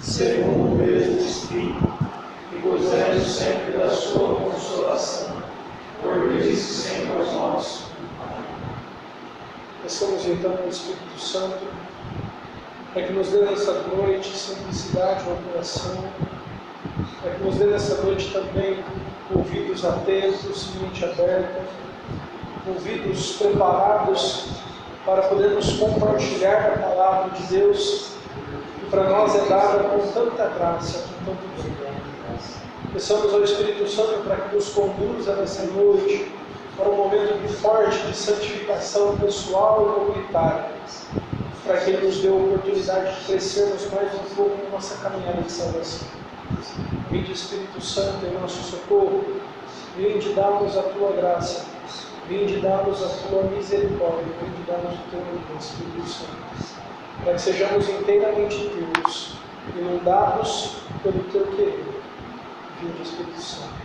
segundo o mesmo Espírito, e gozemos sempre da sua consolação, por Cristo Senhor nosso. Peçamos então ao Espírito Santo para que nos dê nessa noite simplicidade no coração, para que nos dê nessa noite também ouvidos atentos, mente aberta, ouvidos preparados para podermos compartilhar a palavra de Deus, que para nós é dada com tanta graça, com tanto bem. Peçamos ao Espírito Santo para que nos conduza nessa noite para um momento de forte de santificação pessoal e comunitária, para que Ele nos dê a oportunidade de crescermos mais um pouco na nossa caminhada de salvação. Vinde, Espírito Santo, em nosso socorro, vinde dar-nos a Tua graça, vinde dar-nos a Tua misericórdia, vinde dar-nos o Teu amor, Espírito Santo, para que sejamos inteiramente Teus, inundados pelo Teu querer. Vinde, Espírito Santo.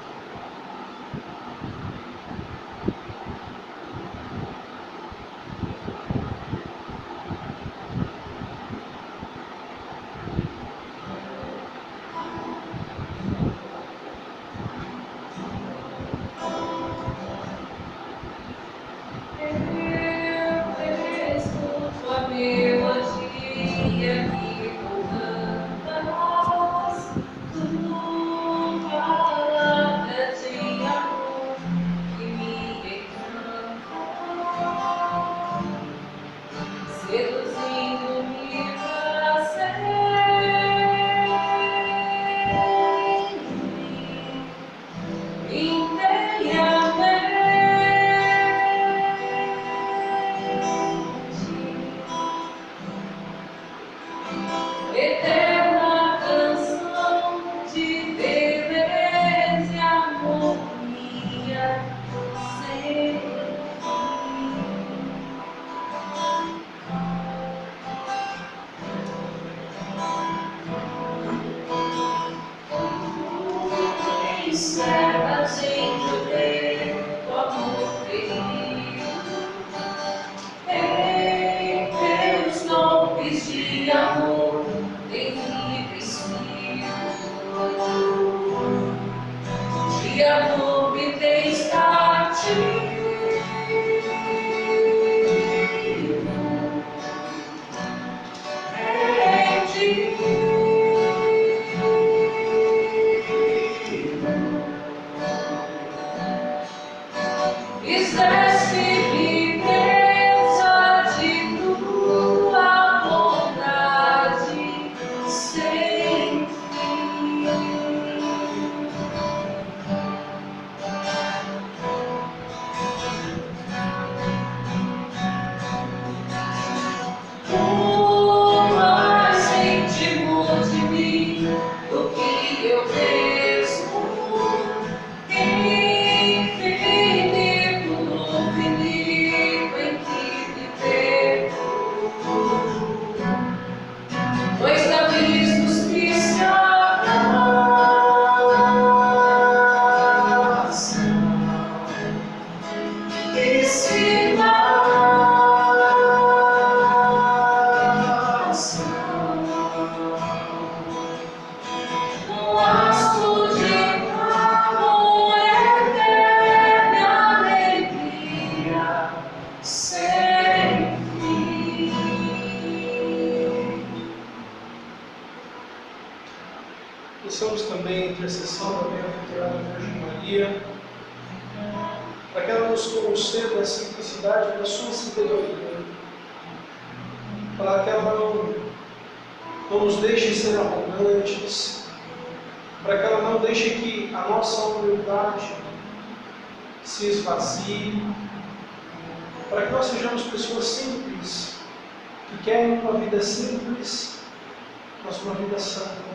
Peçamos também a intercessão da bem-aventurada Virgem Maria, para que ela nos conceda a simplicidade da sua sabedoria, para que ela não nos deixe ser arrogantes, para que ela não deixe que a nossa humildade se esvazie, para que nós sejamos pessoas simples, que querem uma vida simples, mas uma vida santa.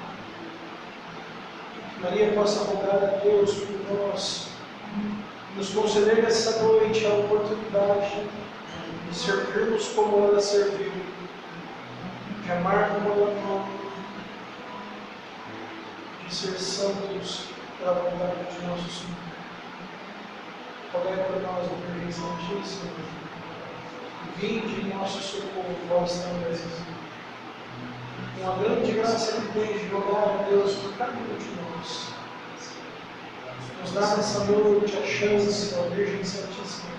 Maria possa rogar a Deus por nós, nos conceder nessa noite a oportunidade de servirmos como ela serviu, de amar como ela amou, de ser santos pela vontade de nosso Senhor. Rogai por nós, ó Virgem Santíssima, vinde em nosso socorro, vós também. uma grande graça que tem de orar a Deus por cada um de nós. Nos dá nessa noite a chance, ó Virgem Santíssima,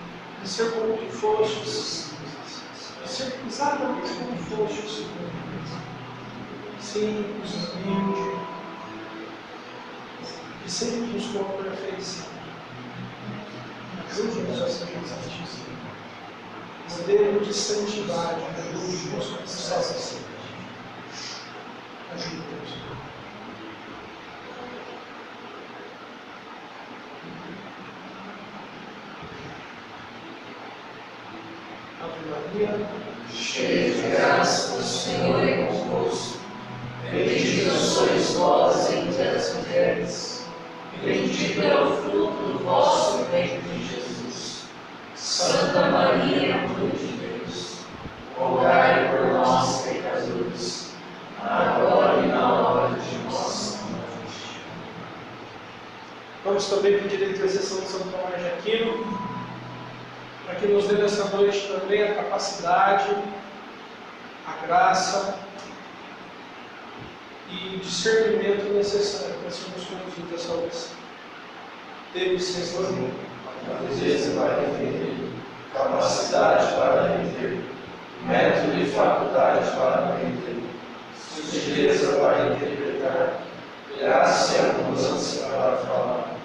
de ser como tu fostes, de ser exatamente como fostes, Senhor. Simples, humilde, e sempre com a perfeição. Ajude-nos a ser Santíssima. Modelo de santidade, ajude-nos a ser assim. Ajude-nos. Ave Maria, cheia de graça, o Senhor é convosco. Bendita sois vós entre as mulheres, e bendito é o fruto do vosso ventre, Jesus. Santa Maria, Mãe de Deus, rogai por nós, pecadores, agora e na hora de nossa morte. vamos também pedir a intercessão de São Tomás de Aquino, para que nos dê nessa noite também a capacidade, a graça e o discernimento necessário para sermos conduzidos à salvação. Deus, Senhor, Desejo para entender, capacidade para entender, método e faculdade para entender, sutileza para interpretar, graça e abundância para falar.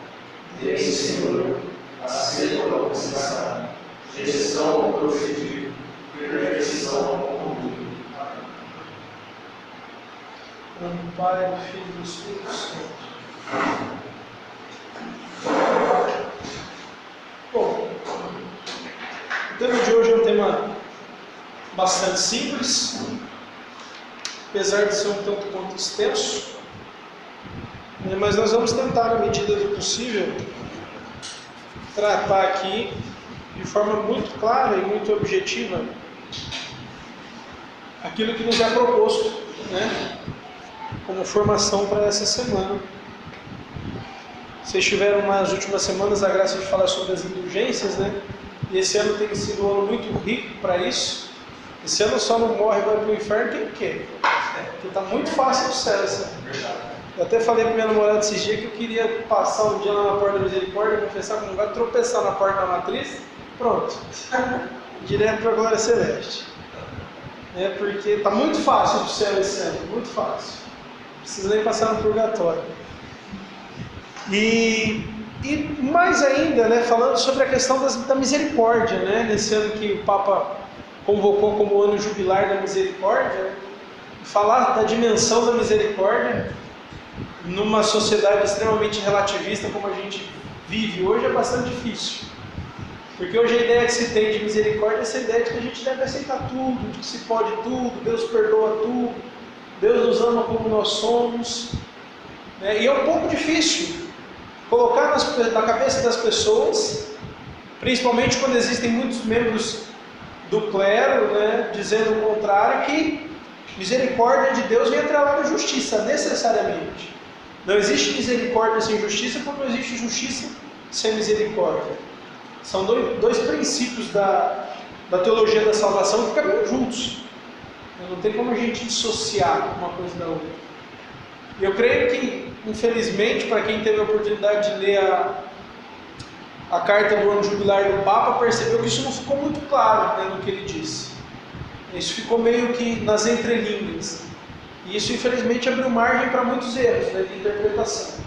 Dei, Senhor, acerto ao pensar, gestão ao proferir, perfeição ao concluir. em nome do Pai, do Filho e do Espírito Santo. Bom, o tema de hoje é um tema bastante simples, apesar de ser um tanto quanto extenso, mas nós vamos tentar, na medida do possível, tratar aqui de forma muito clara e muito objetiva aquilo que nos é proposto, né, como formação para essa semana. Vocês tiveram nas últimas semanas a graça de falar sobre as indulgências, né? E esse ano tem sido um ano muito rico para isso. Esse ano só não morre e vai para o inferno quem quer. Porque está muito fácil o céu esse ano. Eu até falei para minha namorada esses dias que eu queria passar um dia lá na porta da misericórdia, confessar que não vai tropeçar na porta da matriz, pronto. Direto para a glória celeste. Porque está muito fácil o céu esse ano, muito fácil. Não precisa nem passar no purgatório. E mais ainda, né, falando sobre a questão da misericórdia, né, nesse ano que o Papa convocou como ano jubilar da misericórdia, falar da dimensão da misericórdia numa sociedade extremamente relativista como a gente vive hoje é bastante difícil. Porque hoje a ideia que se tem de misericórdia é essa ideia de que a gente deve aceitar tudo, de que se pode tudo, Deus perdoa tudo, Deus nos ama como nós somos. E é um pouco difícil colocar na cabeça das pessoas, principalmente quando existem muitos membros do clero, né, dizendo o contrário, que misericórdia de Deus vem atrelada à justiça, necessariamente. Não existe misericórdia sem justiça, como não existe justiça sem misericórdia. São dois princípios da teologia da salvação que caminham juntos. Não tem como a gente dissociar uma coisa da outra. E eu creio que, infelizmente, para quem teve a oportunidade de ler a carta do ano jubilar do Papa, percebeu que isso não ficou muito claro, né, no que ele disse. Isso ficou meio que nas entrelinhas. E isso, infelizmente, abriu margem para muitos erros, né, de interpretação.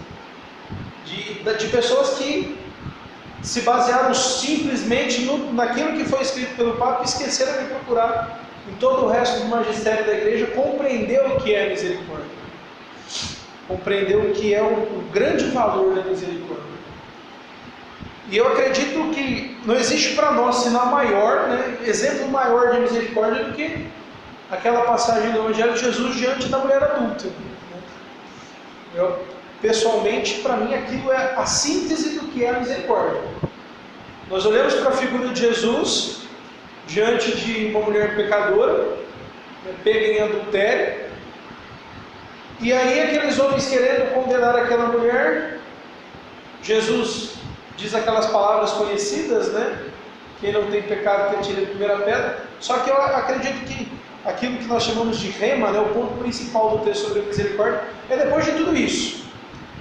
De pessoas que se basearam simplesmente naquilo que foi escrito pelo Papa e esqueceram de procurar, em todo o resto do magistério da Igreja, compreender o que é misericórdia. Compreender o que é o grande valor da misericórdia. E eu acredito que não existe para nós sinal maior, né, exemplo maior de misericórdia do que aquela passagem do Evangelho de Jesus diante da mulher adulta. Pessoalmente, para mim, aquilo é a síntese do que é a misericórdia. Nós olhamos para a figura de Jesus diante de uma mulher pecadora, pega em adultério, e aí aqueles homens querendo condenar aquela mulher, Jesus diz aquelas palavras conhecidas, né? Quem não tem pecado que atire a primeira pedra. Só que eu acredito que aquilo que nós chamamos de rema, né, o ponto principal do texto sobre a misericórdia, é depois de tudo isso.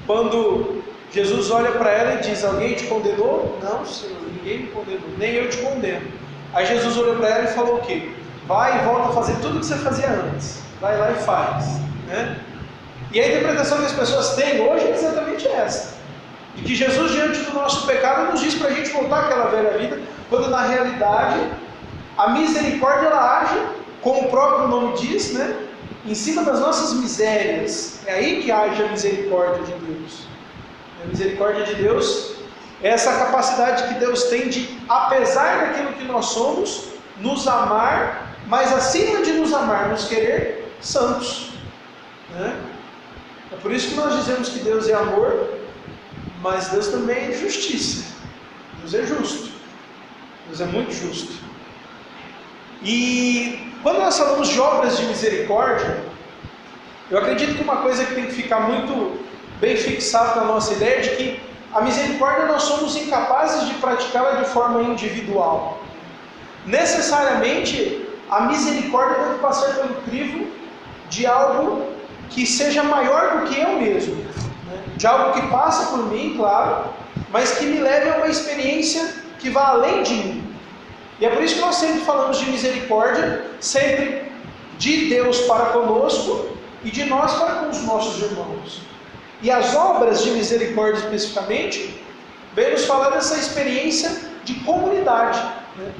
Quando Jesus olha para ela e diz: alguém te condenou? Não, Senhor, ninguém me condenou, nem eu te condeno. Aí Jesus olhou para ela e falou o quê? Vai e volta a fazer tudo o que você fazia antes. Vai lá e faz. Né? E a interpretação que as pessoas têm hoje é exatamente essa. De que Jesus, diante do nosso pecado, nos diz para a gente voltar àquela velha vida, quando na realidade a misericórdia ela age, como o próprio nome diz, né? Em cima das nossas misérias. É aí que age a misericórdia de Deus. A misericórdia de Deus é essa capacidade que Deus tem de, apesar daquilo que nós somos, nos amar, mas acima de nos amar, nos querer santos. Né? É por isso que nós dizemos que Deus é amor, mas Deus também é justiça. Deus é justo. Deus é muito justo. E quando nós falamos de obras de misericórdia, eu acredito que uma coisa que tem que ficar muito bem fixada na nossa ideia é de que a misericórdia nós somos incapazes de praticá-la de forma individual. Necessariamente, a misericórdia deve passar pelo crivo de algo que seja maior do que eu mesmo, né? De algo que passa por mim, claro, mas que me leve a uma experiência que vá além de mim. E é por isso que nós sempre falamos de misericórdia, sempre de Deus para conosco e de nós para com os nossos irmãos. E as obras de misericórdia especificamente, vem nos falar dessa experiência de comunidade, né?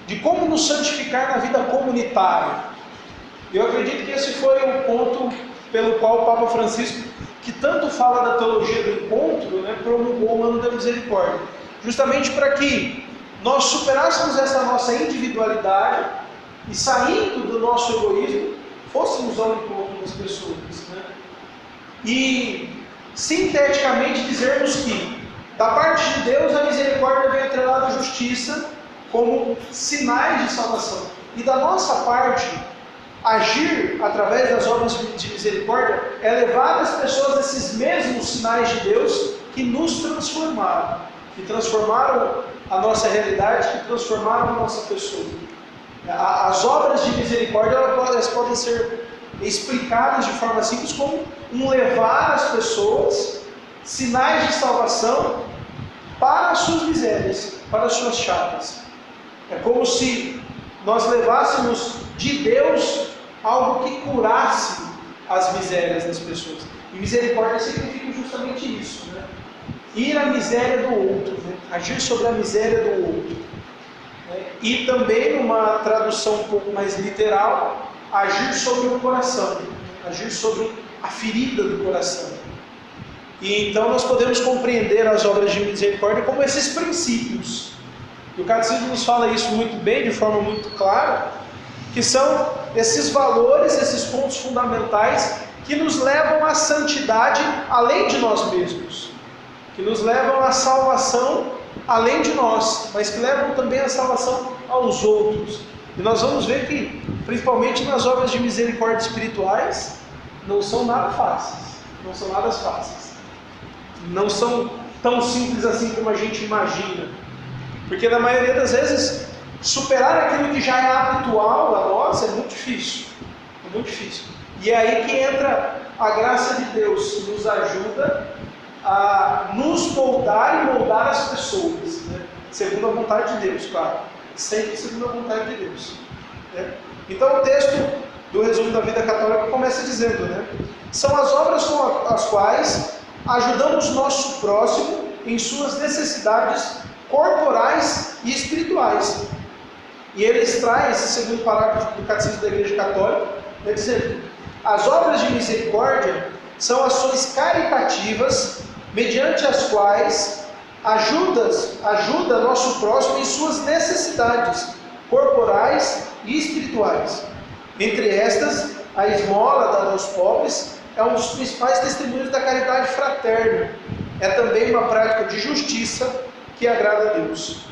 De como nos santificar na vida comunitária. Eu acredito que esse foi o ponto pelo qual o Papa Francisco, que tanto fala da teologia do encontro, né, promulgou o ano da misericórdia. Justamente para que nós superássemos essa nossa individualidade e, saindo do nosso egoísmo, fôssemos ao encontro das pessoas. Né? E, sinteticamente, dizermos que, da parte de Deus, a misericórdia vem atrelada à justiça como sinais de salvação. E da nossa parte, agir através das obras de misericórdia é levar às pessoas esses mesmos sinais de Deus que nos transformaram, que transformaram a nossa realidade, que transformaram a nossa pessoa. As obras de misericórdia elas podem ser explicadas de forma simples como um levar as pessoas sinais de salvação para as suas misérias, para as suas chagas. É como se nós levássemos de Deus algo que curasse as misérias das pessoas. E misericórdia significa justamente isso, né? Ir à miséria do outro, né? Agir sobre a miséria do outro. Né? E também, numa tradução um pouco mais literal, agir sobre o coração, agir sobre a ferida do coração. E então nós podemos compreender as obras de misericórdia como esses princípios. E o Catecismo nos fala isso muito bem, de forma muito clara, que são esses valores, esses pontos fundamentais que nos levam à santidade além de nós mesmos, que nos levam à salvação além de nós, mas que levam também à salvação aos outros. E nós vamos ver que, principalmente nas obras de misericórdia espirituais, não são nada fáceis, não são nada fáceis, não são tão simples assim como a gente imagina, porque na maioria das vezes superar aquilo que já é habitual a nós é muito difícil, é muito difícil. E é aí que entra a graça de Deus, que nos ajuda a nos moldar e moldar as pessoas, né? Segundo a vontade de Deus, claro, sempre segundo a vontade de Deus, né? Então o texto do resumo da vida católica começa dizendo, né? São as obras com as quais ajudamos nosso próximo em suas necessidades corporais e espirituais. E ele extrai esse segundo parágrafo do Catecismo da Igreja Católica, né, dizendo: as obras de misericórdia são ações caritativas, mediante as quais ajuda nosso próximo em suas necessidades corporais e espirituais. Entre estas, a esmola dada aos pobres é um dos principais testemunhos da caridade fraterna. É também uma prática de justiça que agrada a Deus.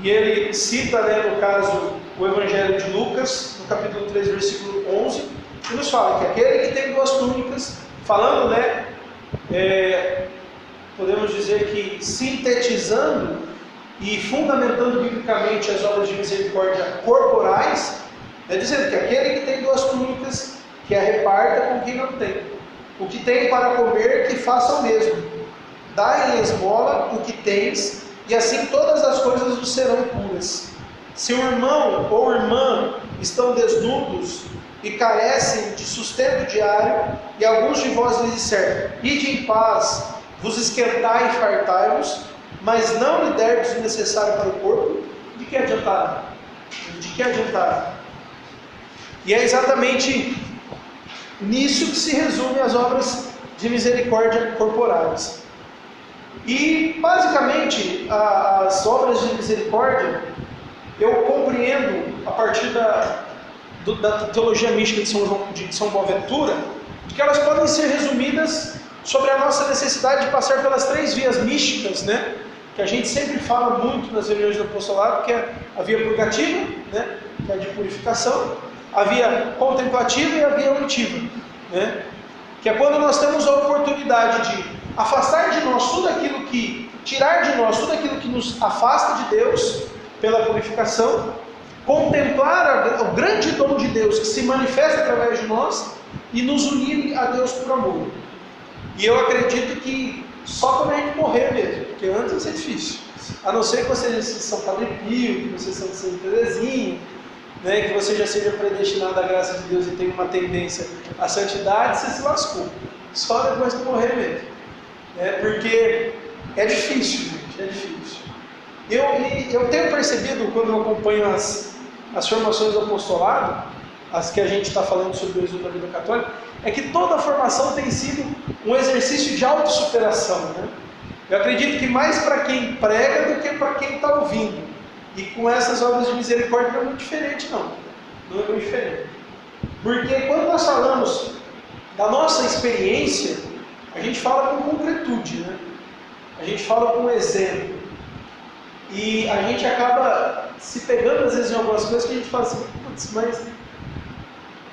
E ele cita, né, no caso, o Evangelho de Lucas, no capítulo 3, versículo 11, que nos fala que aquele que tem duas túnicas, falando, né, podemos dizer que sintetizando e fundamentando biblicamente as obras de misericórdia corporais, É dizendo que aquele que tem 2 túnicas, que a reparta com quem não tem. O que tem para comer, que faça o mesmo. Dá em esmola o que tens, e assim todas as coisas vos serão puras. Se o irmão ou irmã estão desnudos e carecem de sustento diário, e alguns de vós lhes disserem: ide em paz, vos esquentai e fartai-vos, mas não lhe derdes o necessário para o corpo, de que adiantará? De que adiantará? E é exatamente nisso que se resume as obras de misericórdia corporais. E, basicamente, as obras de misericórdia, eu compreendo, a partir da teologia mística de São Boaventura, que elas podem ser resumidas sobre a nossa necessidade de passar pelas 3 vias místicas, né? Que a gente sempre fala muito nas reuniões do apostolado, que é a via purgativa, né? Que é a de purificação, a via contemplativa e a via unitiva, né? Que é quando nós temos a oportunidade de afastar de nós tudo aquilo que, tirar de nós tudo aquilo que nos afasta de Deus pela purificação, contemplar o grande dom de Deus que se manifesta através de nós e nos unir a Deus por amor. E eu acredito que só quando a gente morrer mesmo, porque antes vai ser difícil. A não ser que você seja São Padre Pio, que você seja Santa Teresinha, né, que você já seja predestinado à graça de Deus e tenha uma tendência à santidade, você se lascou. Só depois de morrer mesmo. Porque é difícil, gente, é difícil. Eu tenho percebido, quando eu acompanho as formações do apostolado, as que a gente está falando sobre o exílio da vida católica, é que toda a formação tem sido um exercício de autossuperação, né? Eu acredito que mais para quem prega do que para quem está ouvindo. E com essas obras de misericórdia não é muito diferente, não. Não é muito diferente. Porque quando nós falamos da nossa experiência, a gente fala com concretude, né? A gente fala com exemplo. E a gente acaba se pegando às vezes em algumas coisas que a gente fala assim: putz, mas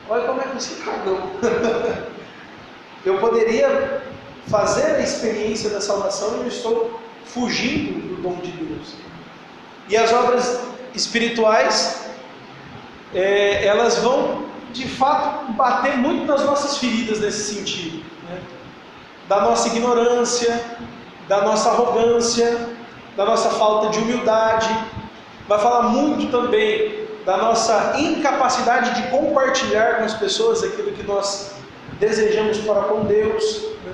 olha como é que você cagou. Eu poderia fazer a experiência da salvação e eu estou fugindo do dom de Deus. E as obras espirituais, elas vão de fato bater muito nas nossas feridas nesse sentido, né? Da nossa ignorância, da nossa arrogância, da nossa falta de humildade. Vai falar muito também da nossa incapacidade de compartilhar com as pessoas aquilo que nós desejamos para com Deus, né?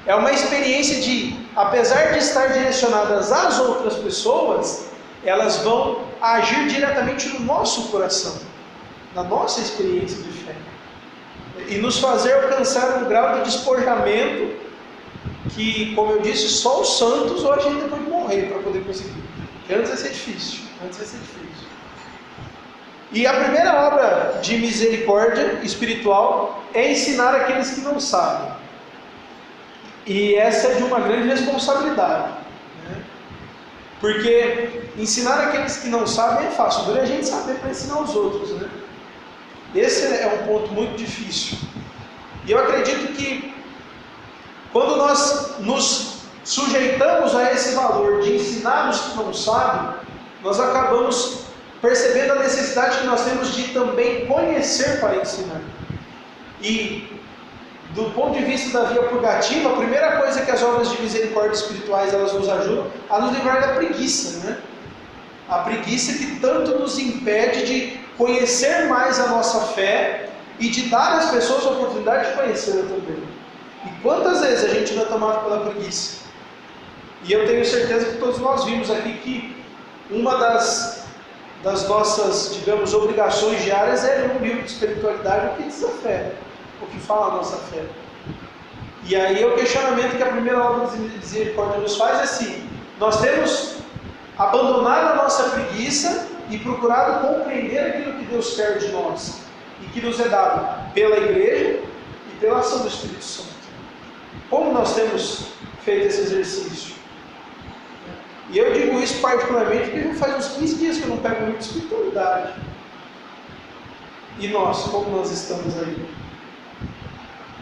É uma experiência de, apesar de estar direcionadas às outras pessoas, elas vão agir diretamente no nosso coração, na nossa experiência de fé, e nos fazer alcançar um grau de despojamento que, como eu disse, só os santos hoje ainda depois de morrer para poder conseguir. Porque antes vai ser difícil, E a primeira obra de misericórdia espiritual é ensinar aqueles que não sabem. E essa é de uma grande responsabilidade, né? Porque ensinar aqueles que não sabem é fácil, dura a gente saber para ensinar os outros, né? Esse é um ponto muito difícil. E eu acredito que quando nós nos sujeitamos a esse valor de ensinar os que não sabem, nós acabamos percebendo a necessidade que nós temos de também conhecer para ensinar. E do ponto de vista da via purgativa, a primeira coisa que as obras de misericórdia espirituais elas nos ajudam a nos livrar da preguiça, né? A preguiça que tanto nos impede de conhecer mais a nossa fé e de dar às pessoas a oportunidade de conhecê-la também. E quantas vezes a gente não é tomado pela preguiça? E eu tenho certeza que todos nós vimos aqui que uma das nossas, digamos, obrigações diárias é ler um livro de espiritualidade, o que diz a fé, o que fala a nossa fé. E aí o questionamento que a primeira obra de misericórdia nos faz é assim: nós temos abandonado a nossa preguiça e procurado compreender aquilo que Deus quer de nós e que nos é dado pela igreja e pela ação do Espírito Santo. Como nós temos feito esse exercício? E eu digo isso particularmente porque já faz uns 15 dias que eu não pego muito espiritualidade. E nós, como nós estamos aí?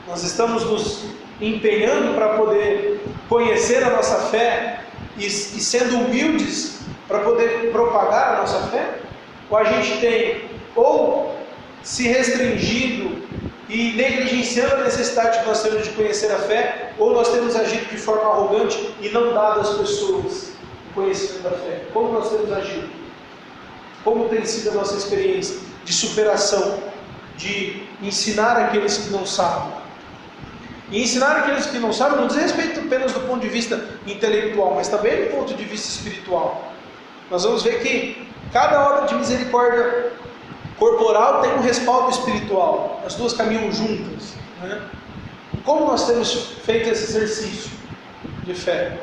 Nós estamos nos empenhando para poder conhecer a nossa fé e sendo humildes para poder propagar a nossa fé? Ou a gente tem ou se restringindo e negligenciando a necessidade que nós temos de conhecer a fé, ou nós temos agido de forma arrogante e não dado às pessoas o conhecimento da fé? Como nós temos agido? Como tem sido a nossa experiência de superação, de ensinar aqueles que não sabem? E ensinar aqueles que não sabem não diz respeito apenas do ponto de vista intelectual, mas também do ponto de vista espiritual. Nós vamos ver que cada obra de misericórdia corporal tem um respaldo espiritual. As duas caminham juntas, né? Como nós temos feito esse exercício de fé?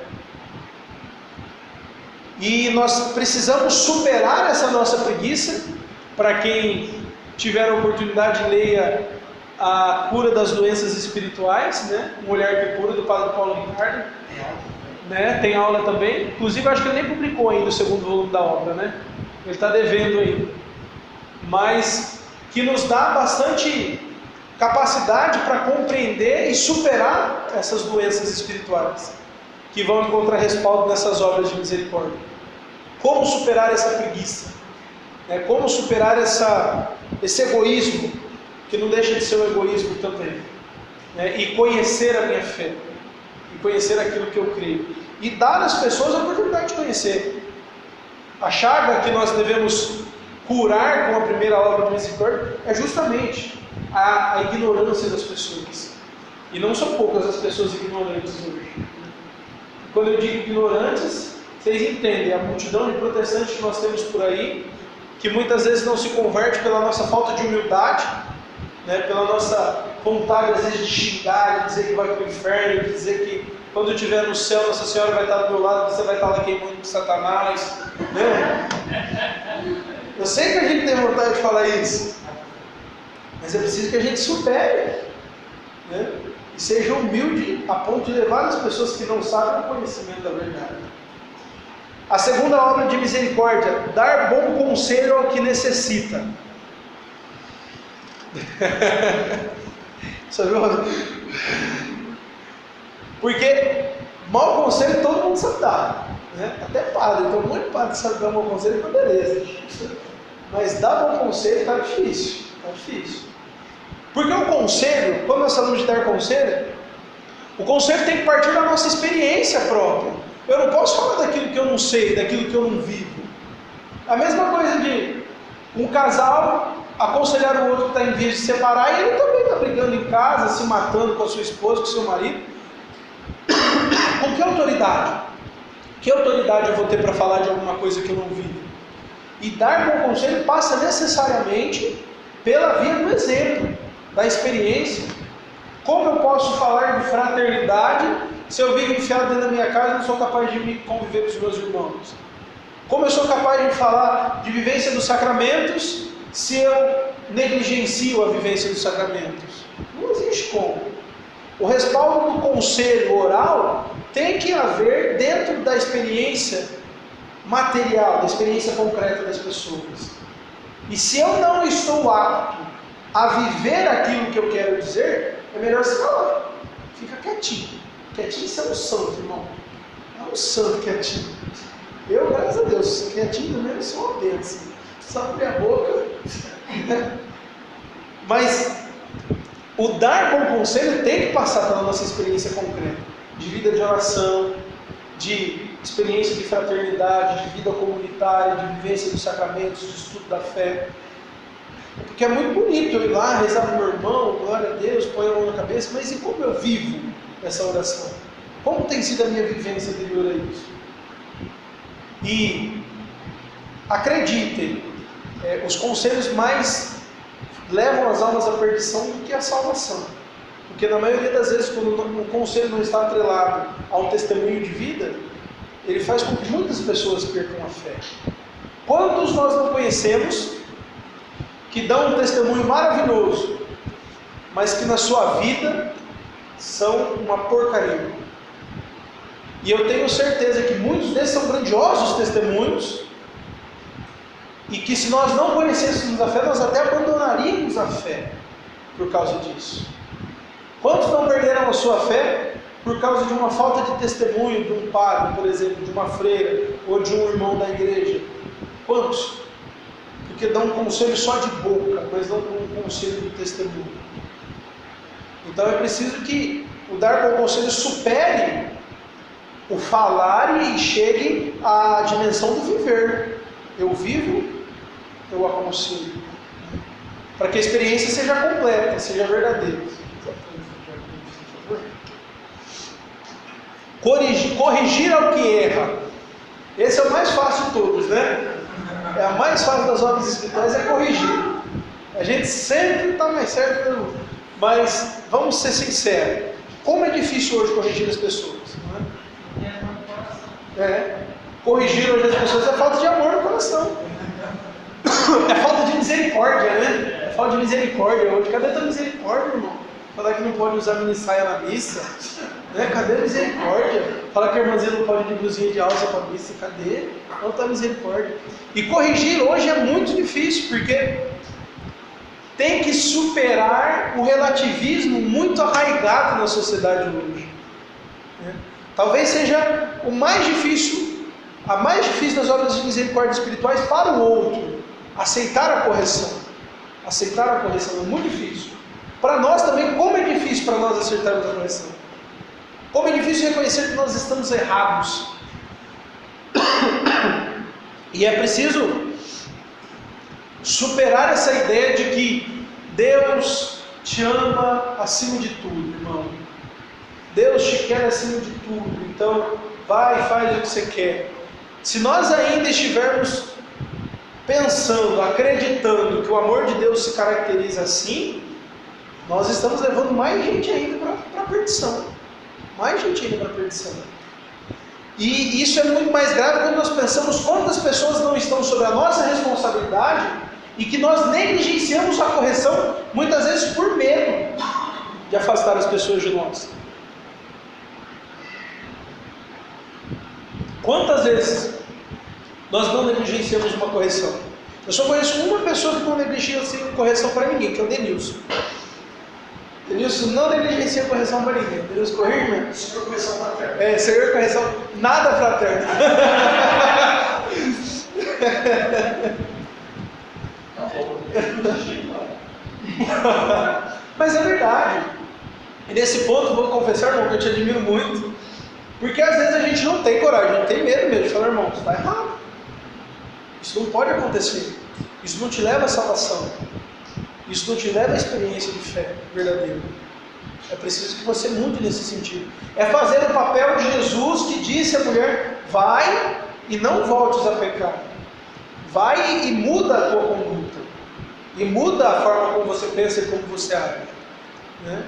E nós precisamos superar essa nossa preguiça. Para quem tiver a oportunidade, leia A Cura das Doenças Espirituais, né? Mulher que Cura, do Padre Paulo Ricardo. Né? Tem aula também. Inclusive, acho que ele nem publicou ainda o segundo volume da obra, né? Ele está devendo ainda. Mas que nos dá bastante capacidade para compreender e superar essas doenças espirituais, que vão encontrar respaldo nessas obras de misericórdia. Como superar essa preguiça? Né? Como superar esse egoísmo, que não deixa de ser um egoísmo também. Né? E conhecer a minha fé. E conhecer aquilo que eu creio. E dar às pessoas a oportunidade de conhecer. A chaga que nós devemos curar com a primeira obra de misericórdia é justamente a ignorância das pessoas. E não são poucas as pessoas ignorantes hoje. Quando eu digo ignorantes, vocês entendem a multidão de protestantes que nós temos por aí, que muitas vezes não se converte pela nossa falta de humildade, né, pela nossa vontade às vezes de xingar, de dizer que vai para o inferno, de dizer que quando eu estiver no céu, Nossa Senhora vai estar do meu lado, você vai estar lá queimando com Satanás, né? Eu sei que a gente tem vontade de falar isso, mas é preciso que a gente supere, né? E seja humilde a ponto de levar as pessoas que não sabem o conhecimento da verdade. A segunda obra de misericórdia: dar bom conselho ao que necessita. Sabe? Porque mau conselho todo mundo sabe dar, né? Até padre, então muito padre sabe dar mau conselho, então beleza. Mas dar bom conselho está difícil, Porque o conselho, quando nós falamos de dar conselho, o conselho tem que partir da nossa experiência própria. Eu não posso falar daquilo que eu não sei, daquilo que eu não vivo. A mesma coisa de um casal aconselhar o outro que está em vias de separar, e ele também está brigando em casa, se matando com a sua esposa, com o seu marido. Com que autoridade? Que autoridade eu vou ter para falar de alguma coisa que eu não vivo? E dar bom conselho passa necessariamente pela via do exemplo, da experiência. Como eu posso falar de fraternidade se eu vivo enfiado dentro da minha casa e não sou capaz de me conviver com os meus irmãos? Como eu sou capaz de falar de vivência dos sacramentos se eu negligencio a vivência dos sacramentos? Não existe como. O respaldo do conselho oral tem que haver dentro da experiência material, da experiência concreta das pessoas. E se eu não estou apto a viver aquilo que eu quero dizer, é melhor se calar. Fica quietinho. Quietinho, você é um santo, irmão. É um santo quietinho. Eu, graças a Deus, quietinho também sou uma bênção. Só abrir a boca. Mas o dar bom conselho tem que passar pela nossa experiência concreta, de vida de oração, de experiência de fraternidade, de vida comunitária, de vivência dos sacramentos, de estudo da fé. Porque é muito bonito eu ir lá, rezar para o meu irmão, glória a Deus, põe a mão na cabeça, mas e como eu vivo essa oração? Como tem sido a minha vivência anterior a isso? E acreditem, os conselhos mais levam as almas à perdição do que à salvação. Porque na maioria das vezes, quando o conselho não está atrelado a um testemunho de vida, ele faz com que muitas pessoas percam a fé. Quantos nós não conhecemos que dão um testemunho maravilhoso, mas que na sua vida são uma porcaria? E eu tenho certeza que muitos desses são grandiosos testemunhos, e que se nós não conhecêssemos a fé, nós até abandonaríamos a fé por causa disso. Quantos não perderam a sua fé por causa de uma falta de testemunho de um padre, por exemplo, de uma freira, ou de um irmão da igreja? Quantos? Porque dão um conselho só de boca, mas não com bom conselho do testemunho. Então é preciso que o dar bom conselho supere o falar e chegue à dimensão do viver. Eu vivo, eu aconselho. Para que a experiência seja completa, seja verdadeira. Corrigir ao que erra. Esse é o mais fácil de todos, né? É a mais fácil das obras espirituais, é corrigir. A gente sempre está mais certo que o outro. Mas vamos ser sinceros. Como é difícil hoje corrigir as pessoas, não é? Corrigir hoje as pessoas é falta de amor no coração. É falta de misericórdia, né? É falta de misericórdia hoje. Cadê a tua misericórdia, irmão? Falar que não pode usar mini saia na missa, né? Cadê a misericórdia? Falar que a irmãzinha não pode ir de blusinha de alça para a missa, cadê? Onde está a misericórdia? E corrigir hoje é muito difícil, porque tem que superar o relativismo muito arraigado na sociedade hoje. Talvez seja o mais difícil, a mais difícil das obras de misericórdia espirituais para o outro, aceitar a correção. Aceitar a correção é muito difícil. Para nós também, como é difícil para nós aceitarmos a correção. Como é difícil reconhecer que nós estamos errados. E é preciso superar essa ideia de que Deus te ama acima de tudo, irmão. Deus te quer acima de tudo. Então, vai e faz o que você quer. Se nós ainda estivermos pensando, acreditando que o amor de Deus se caracteriza assim, nós estamos levando mais gente ainda para a perdição. Mais gente ainda para a perdição. E isso é muito mais grave quando nós pensamos quantas pessoas não estão sob a nossa responsabilidade e que nós negligenciamos a correção, muitas vezes por medo de afastar as pessoas de nós. Quantas vezes nós não negligenciamos uma correção? Eu só conheço uma pessoa que não negligencia correção para ninguém, que é o Denilson. Denilson não negligencia correção para ninguém. Denilson corrige, né? Segura correção fraterna. Segura correção nada fraterna. Mas é verdade. E nesse ponto, vou confessar, irmão, que eu te admiro muito. Porque às vezes a gente não tem coragem, não tem medo mesmo de falar, irmão, isso está errado. Isso não pode acontecer. Isso não te leva à salvação. Isso não te leva à experiência de fé verdadeira. É preciso que você mude nesse sentido. É fazer o papel de Jesus que disse à mulher, vai e não voltes a pecar. Vai e muda a tua conduta. E muda a forma como você pensa e como você age. Né?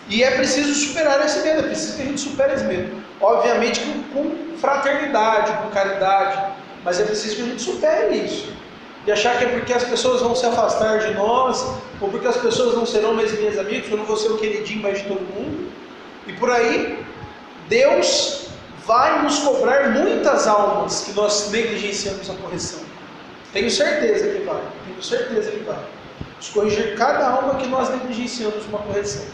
E é preciso superar esse medo. É preciso que a gente supere esse medo. Obviamente com fraternidade, com caridade. Mas é preciso que a gente supere isso. E achar que é porque as pessoas vão se afastar de nós, ou porque as pessoas não serão mais minhas amigas, eu não vou ser o queridinho mais de todo mundo. E por aí, Deus vai nos cobrar muitas almas que nós negligenciamos a correção. Tenho certeza que vai. Tenho certeza que vai. Nos corrigir cada alma que nós negligenciamos uma correção.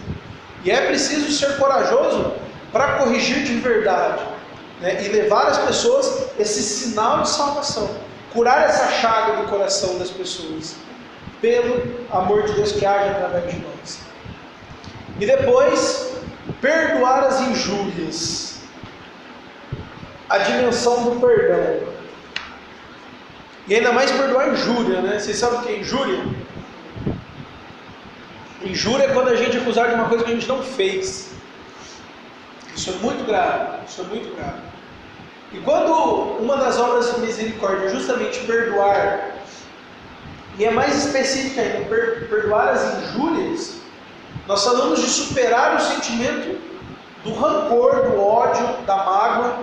E é preciso ser corajoso para corrigir de verdade, né? E levar às pessoas esse sinal de salvação. Curar essa chaga do coração das pessoas, pelo amor de Deus que age através de nós. E depois, perdoar as injúrias. A dimensão do perdão. E ainda mais perdoar a injúria, né? Vocês sabem o que é injúria? Injúria é quando a gente é acusado de uma coisa que a gente não fez. Isso é muito grave. Isso é muito grave. E quando uma das obras de misericórdia é justamente perdoar, e é mais específica ainda, perdoar as injúrias, nós falamos de superar o sentimento do rancor, do ódio, da mágoa,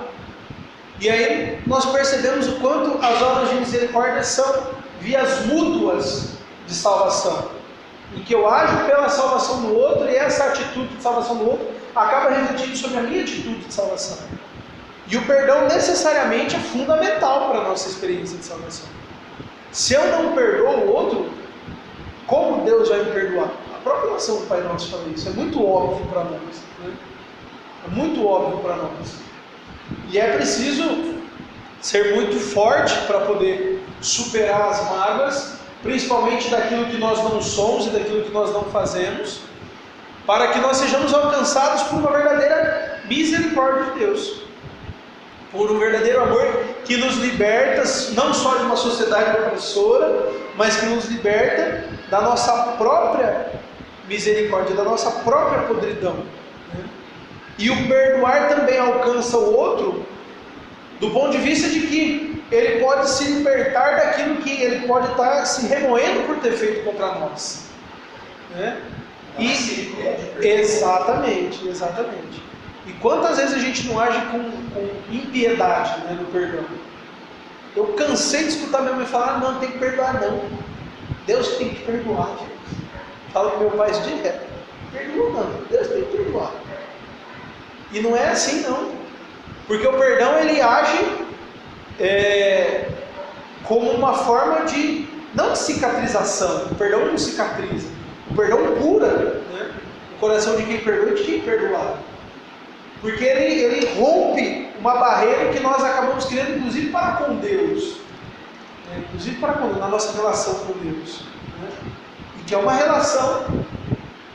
e aí nós percebemos o quanto as obras de misericórdia são vias mútuas de salvação, em que eu ajo pela salvação do outro, e essa atitude de salvação do outro acaba refletindo sobre a minha atitude de salvação. E o perdão necessariamente é fundamental para a nossa experiência de salvação. Se eu não perdoo o outro, como Deus vai me perdoar? A própria oração do Pai Nosso fala isso. É muito óbvio para nós. Né? É muito óbvio para nós. E é preciso ser muito forte para poder superar as mágoas principalmente daquilo que nós não somos e daquilo que nós não fazemos, para que nós sejamos alcançados por uma verdadeira misericórdia de Deus, por um verdadeiro amor que nos liberta não só de uma sociedade opressora, mas que nos liberta da nossa própria misericórdia, da nossa própria podridão. E o perdoar também alcança o outro do ponto de vista de que ele pode se libertar daquilo que ele pode estar se remoendo por ter feito contra nós. Exatamente. E quantas vezes a gente não age com impiedade, no perdão? Eu cansei de escutar minha mãe falar: não, tem que perdoar não. Deus tem que perdoar, gente. Falo com meu pai direto: perdoa não, Deus tem que perdoar. E não é assim não. Porque o perdão ele age como uma forma de, não de cicatrização. O perdão não cicatriza. O perdão cura, o coração de quem perdoa e de quem perdoar. Porque ele rompe uma barreira que nós acabamos criando, inclusive para com Deus. Inclusive para com Deus, na nossa relação com Deus. E que é uma relação: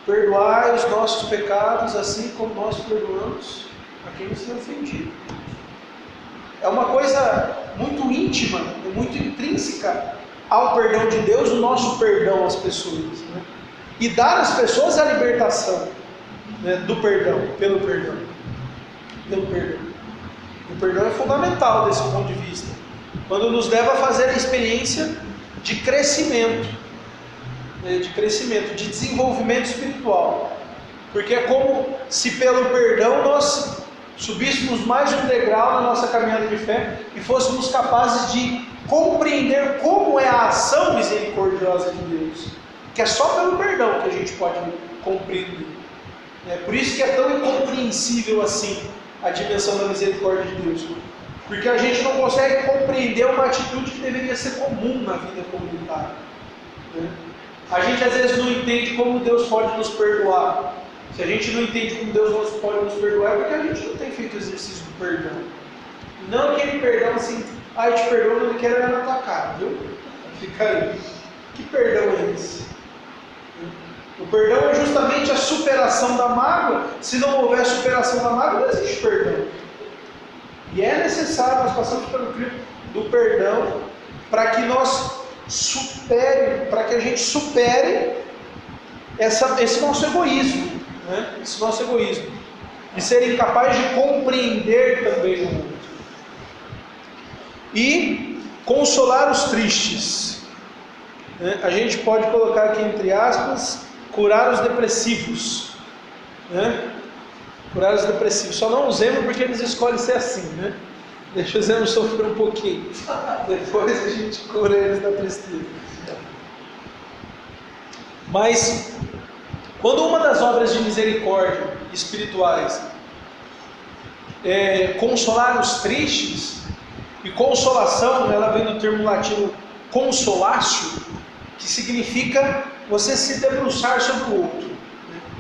perdoar os nossos pecados assim como nós perdoamos a quem nos tem ofendido. É uma coisa muito íntima, muito intrínseca ao perdão de Deus, o nosso perdão às pessoas. E dar às pessoas a libertação do perdão, pelo perdão. O perdão é fundamental desse ponto de vista, quando nos leva a fazer a experiência de crescimento, de desenvolvimento espiritual. Porque é como se pelo perdão nós subíssemos mais um degrau na nossa caminhada de fé e fôssemos capazes de compreender como é a ação misericordiosa de Deus, que é só pelo perdão que a gente pode compreender. Por isso que é tão incompreensível assim a dimensão da misericórdia de Deus, porque a gente não consegue compreender uma atitude que deveria ser comum na vida comunitária. A gente às vezes não entende como Deus pode nos perdoar. Se a gente não entende como Deus pode nos perdoar, é porque a gente não tem feito o exercício do perdão. Não aquele perdão assim: eu te perdoo, mas não quero olhar na tua cara, viu? Fica aí. Que perdão é esse? O perdão é justamente a superação da mágoa. Se não houver superação da mágoa, não existe perdão. E é necessário, nós passamos pelo crivo do perdão para que a gente supere esse nosso egoísmo, esse nosso egoísmo, de ser incapaz de compreender também o outro. E consolar os tristes. A gente pode colocar aqui entre aspas: curar os depressivos. Curar os depressivos. Só não usemos porque eles escolhem ser assim, Deixa os Zemos sofrer um pouquinho. Depois a gente cura eles da tristeza. Mas, quando uma das obras de misericórdia espirituais é consolar os tristes, e consolação, ela vem do termo latino consolatio, que significa você se debruçar sobre o outro.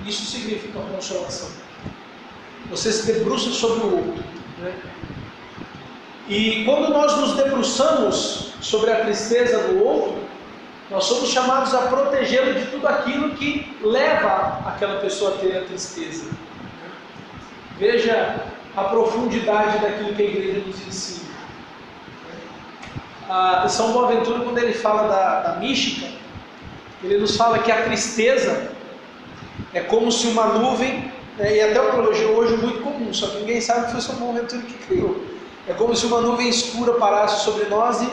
Isso significa consolação. Você se debruça sobre o outro. E quando nós nos debruçamos sobre a tristeza do outro, nós somos chamados a protegê-lo de tudo aquilo que leva aquela pessoa a ter a tristeza. Veja a profundidade daquilo que a igreja nos ensina. São Boaventura, quando ele fala da mística, ele nos fala que a tristeza é como se uma nuvem, e até uma teologia hoje muito comum, só que ninguém sabe que foi São Boaventura que criou. É como se uma nuvem escura parasse sobre nós e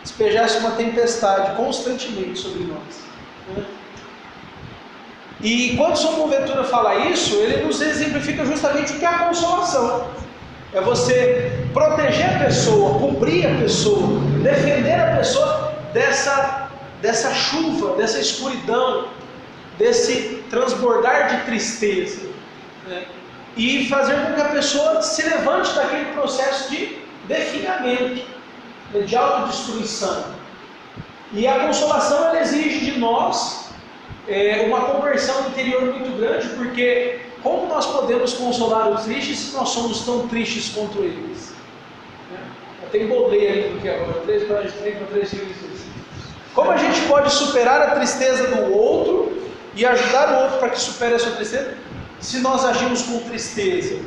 despejasse uma tempestade constantemente sobre nós. E quando São Boaventura fala isso, ele nos exemplifica justamente o que é a consolação. É você proteger a pessoa, cobrir a pessoa, defender a pessoa dessa chuva, dessa escuridão, desse transbordar de tristeza, e fazer com que a pessoa se levante daquele processo de definhamento, de autodestruição. E a consolação, ela exige de nós uma conversão interior muito grande, porque como nós podemos consolar os tristes se nós somos tão tristes quanto eles? Eu tenho boleia aí do que agora, 3 para 3 filhos. Como a gente pode superar a tristeza do outro e ajudar o outro para que supere a sua tristeza, se nós agimos com tristeza?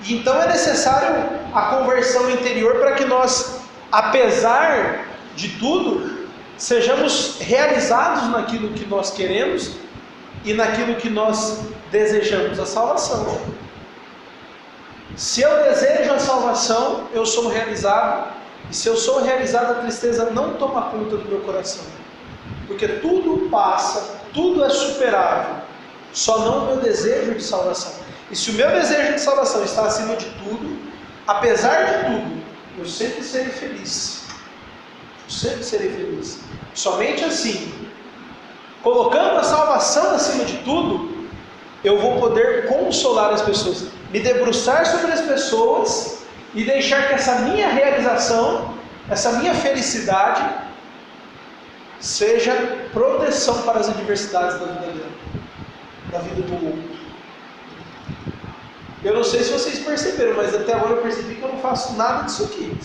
E então é necessário a conversão interior para que nós, apesar de tudo, sejamos realizados naquilo que nós queremos e naquilo que nós desejamos, a salvação. Se eu desejo a salvação, eu sou realizado. E se eu sou realizado, a tristeza não toma conta do meu coração. Porque tudo passa, tudo é superável. Só não o meu desejo de salvação. E se o meu desejo de salvação está acima de tudo, apesar de tudo, eu sempre serei feliz. Eu sempre serei feliz. Somente assim, colocando a salvação acima de tudo, eu vou poder consolar as pessoas, me debruçar sobre as pessoas e deixar que essa minha realização, essa minha felicidade, seja proteção para as adversidades da vida dela, da vida do outro. Eu não sei se vocês perceberam, mas até agora eu percebi que eu não faço nada disso aqui.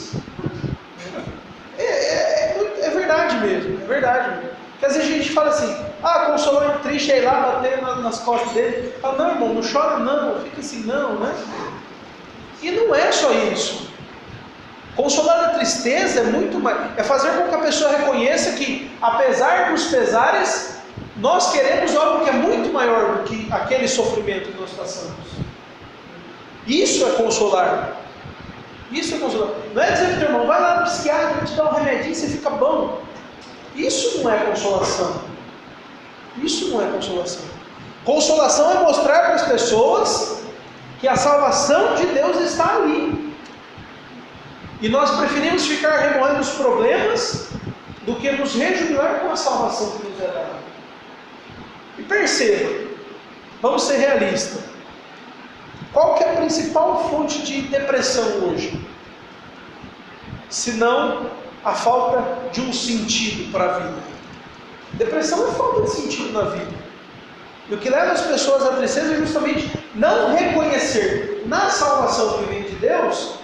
É verdade mesmo, é verdade mesmo. Porque às vezes a gente fala assim, consolar o triste, aí lá bater nas costas dele. Fala, não, irmão, não chora não, fica assim não, né? E não é só isso. Consolar a tristeza é muito mais, é fazer com que a pessoa reconheça que, apesar dos pesares, nós queremos algo que é muito maior do que aquele sofrimento que nós passamos. Isso é consolar. Isso é consolar. Não é dizer para o teu irmão, vai lá no psiquiatra, vai te dar um remedinho e você fica bom. Isso não é consolação. Isso não é consolação. Consolação é mostrar para as pessoas que a salvação de Deus está ali. E nós preferimos ficar remoendo os problemas do que nos rejubilar com a salvação que nos é dada. E perceba, vamos ser realistas. Qual que é a principal fonte de depressão hoje? Senão a falta de um sentido para a vida. Depressão é falta de sentido na vida. E o que leva as pessoas à tristeza é justamente não reconhecer na salvação que vem de Deus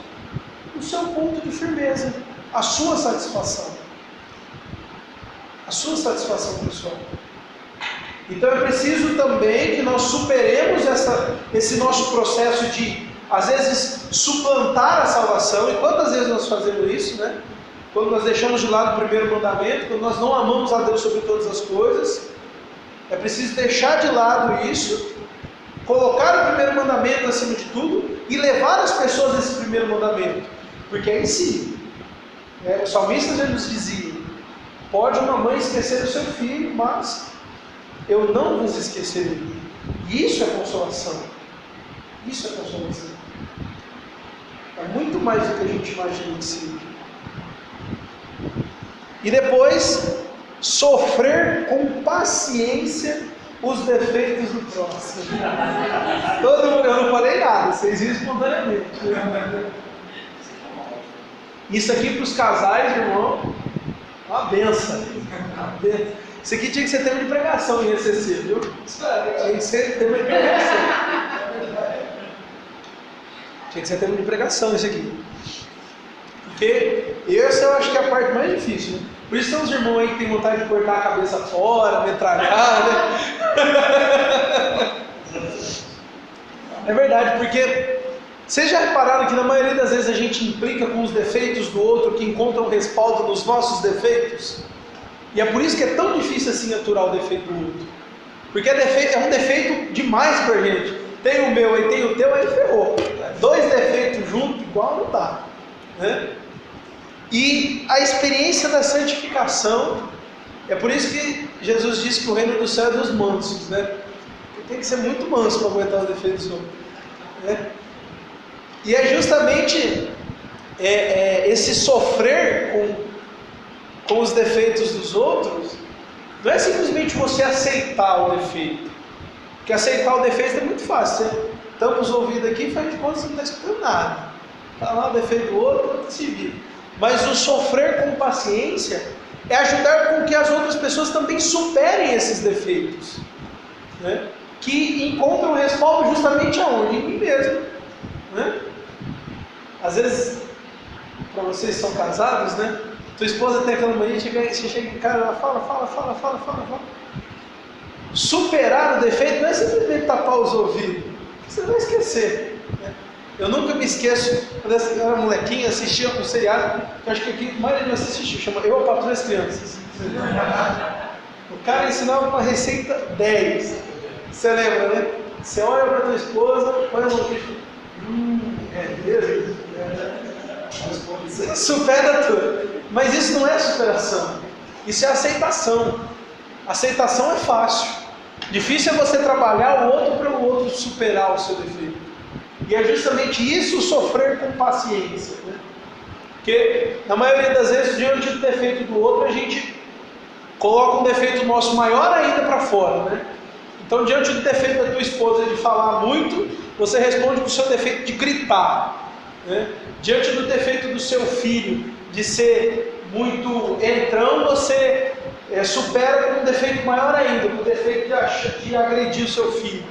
o seu ponto de firmeza, a sua satisfação. A sua satisfação pessoal. Então é preciso também que nós superemos esse nosso processo de, às vezes, suplantar a salvação. E quantas vezes nós fazemos isso, né? Quando nós deixamos de lado o primeiro mandamento, quando nós não amamos a Deus sobre todas as coisas, é preciso deixar de lado isso, colocar o primeiro mandamento acima de tudo e levar as pessoas a esse primeiro mandamento. Porque aí sim, o salmista já nos dizia, pode uma mãe esquecer o seu filho, mas eu não vos esquecerei. E isso é consolação. Isso é consolação. É muito mais do que a gente imagina que seja. E depois, sofrer com paciência os defeitos do próximo. Eu não falei nada, vocês viram espontaneamente. Isso aqui para os casais, irmão, é uma benção. Isso aqui tinha que ser tema de pregação em ECC, viu? Tinha que ser tema de pregação. Tinha que ser tema de pregação isso aqui. Porque essa eu acho que é a parte mais difícil, né? Por isso tem uns irmãos aí que tem vontade de cortar a cabeça fora, metralhar, né? É verdade, porque vocês já repararam que na maioria das vezes a gente implica com os defeitos do outro, que encontram respaldo nos nossos defeitos? E é por isso que é tão difícil assim aturar o defeito do outro. Porque é um defeito demais pra gente. Tem o meu e tem o teu, aí ferrou. Dois defeitos juntos, igual não dá, né? E a experiência da santificação, é por isso que Jesus disse que o reino do céu é dos mansos, né? Tem que ser muito manso para aguentar os defeitos do outro, né? E é justamente esse sofrer com os defeitos dos outros, não é simplesmente você aceitar o defeito. Porque aceitar o defeito é muito fácil. Você tampa os ouvidos aqui e faz de conta que você não está escutando nada. Está lá o defeito do outro, o outro se vira. Mas o sofrer com paciência é ajudar com que as outras pessoas também superem esses defeitos, né? Que encontram respaldo justamente aonde? Em mim mesmo, né? Às vezes, para vocês que são casados, né? Tua esposa tem aquela mania, você chega em casa, ela fala. Superar o defeito não é simplesmente tapar os ouvidos, você vai esquecer, né? Eu nunca me esqueço, quando eu era molequinho, assistia um seriado, que eu acho que aqui a maioria não assistiu, chama Eu, a Patroa e as Crianças. O cara ensinava uma receita 10. Você lembra, né? Você olha para tua esposa, põe a mão aqui e beleza. Supera tudo. Mas isso não é superação. Isso é aceitação. Aceitação é fácil. Difícil é você trabalhar o outro para o outro superar o seu defeito. E é justamente isso, sofrer com paciência, né? Porque na maioria das vezes, diante do defeito do outro, a gente coloca um defeito nosso maior ainda para fora, né? Então, diante do defeito da tua esposa de falar muito, você responde com o seu defeito de gritar, né? Diante do defeito do seu filho de ser muito entrão, você supera com um defeito maior ainda, com o defeito de agredir o seu filho.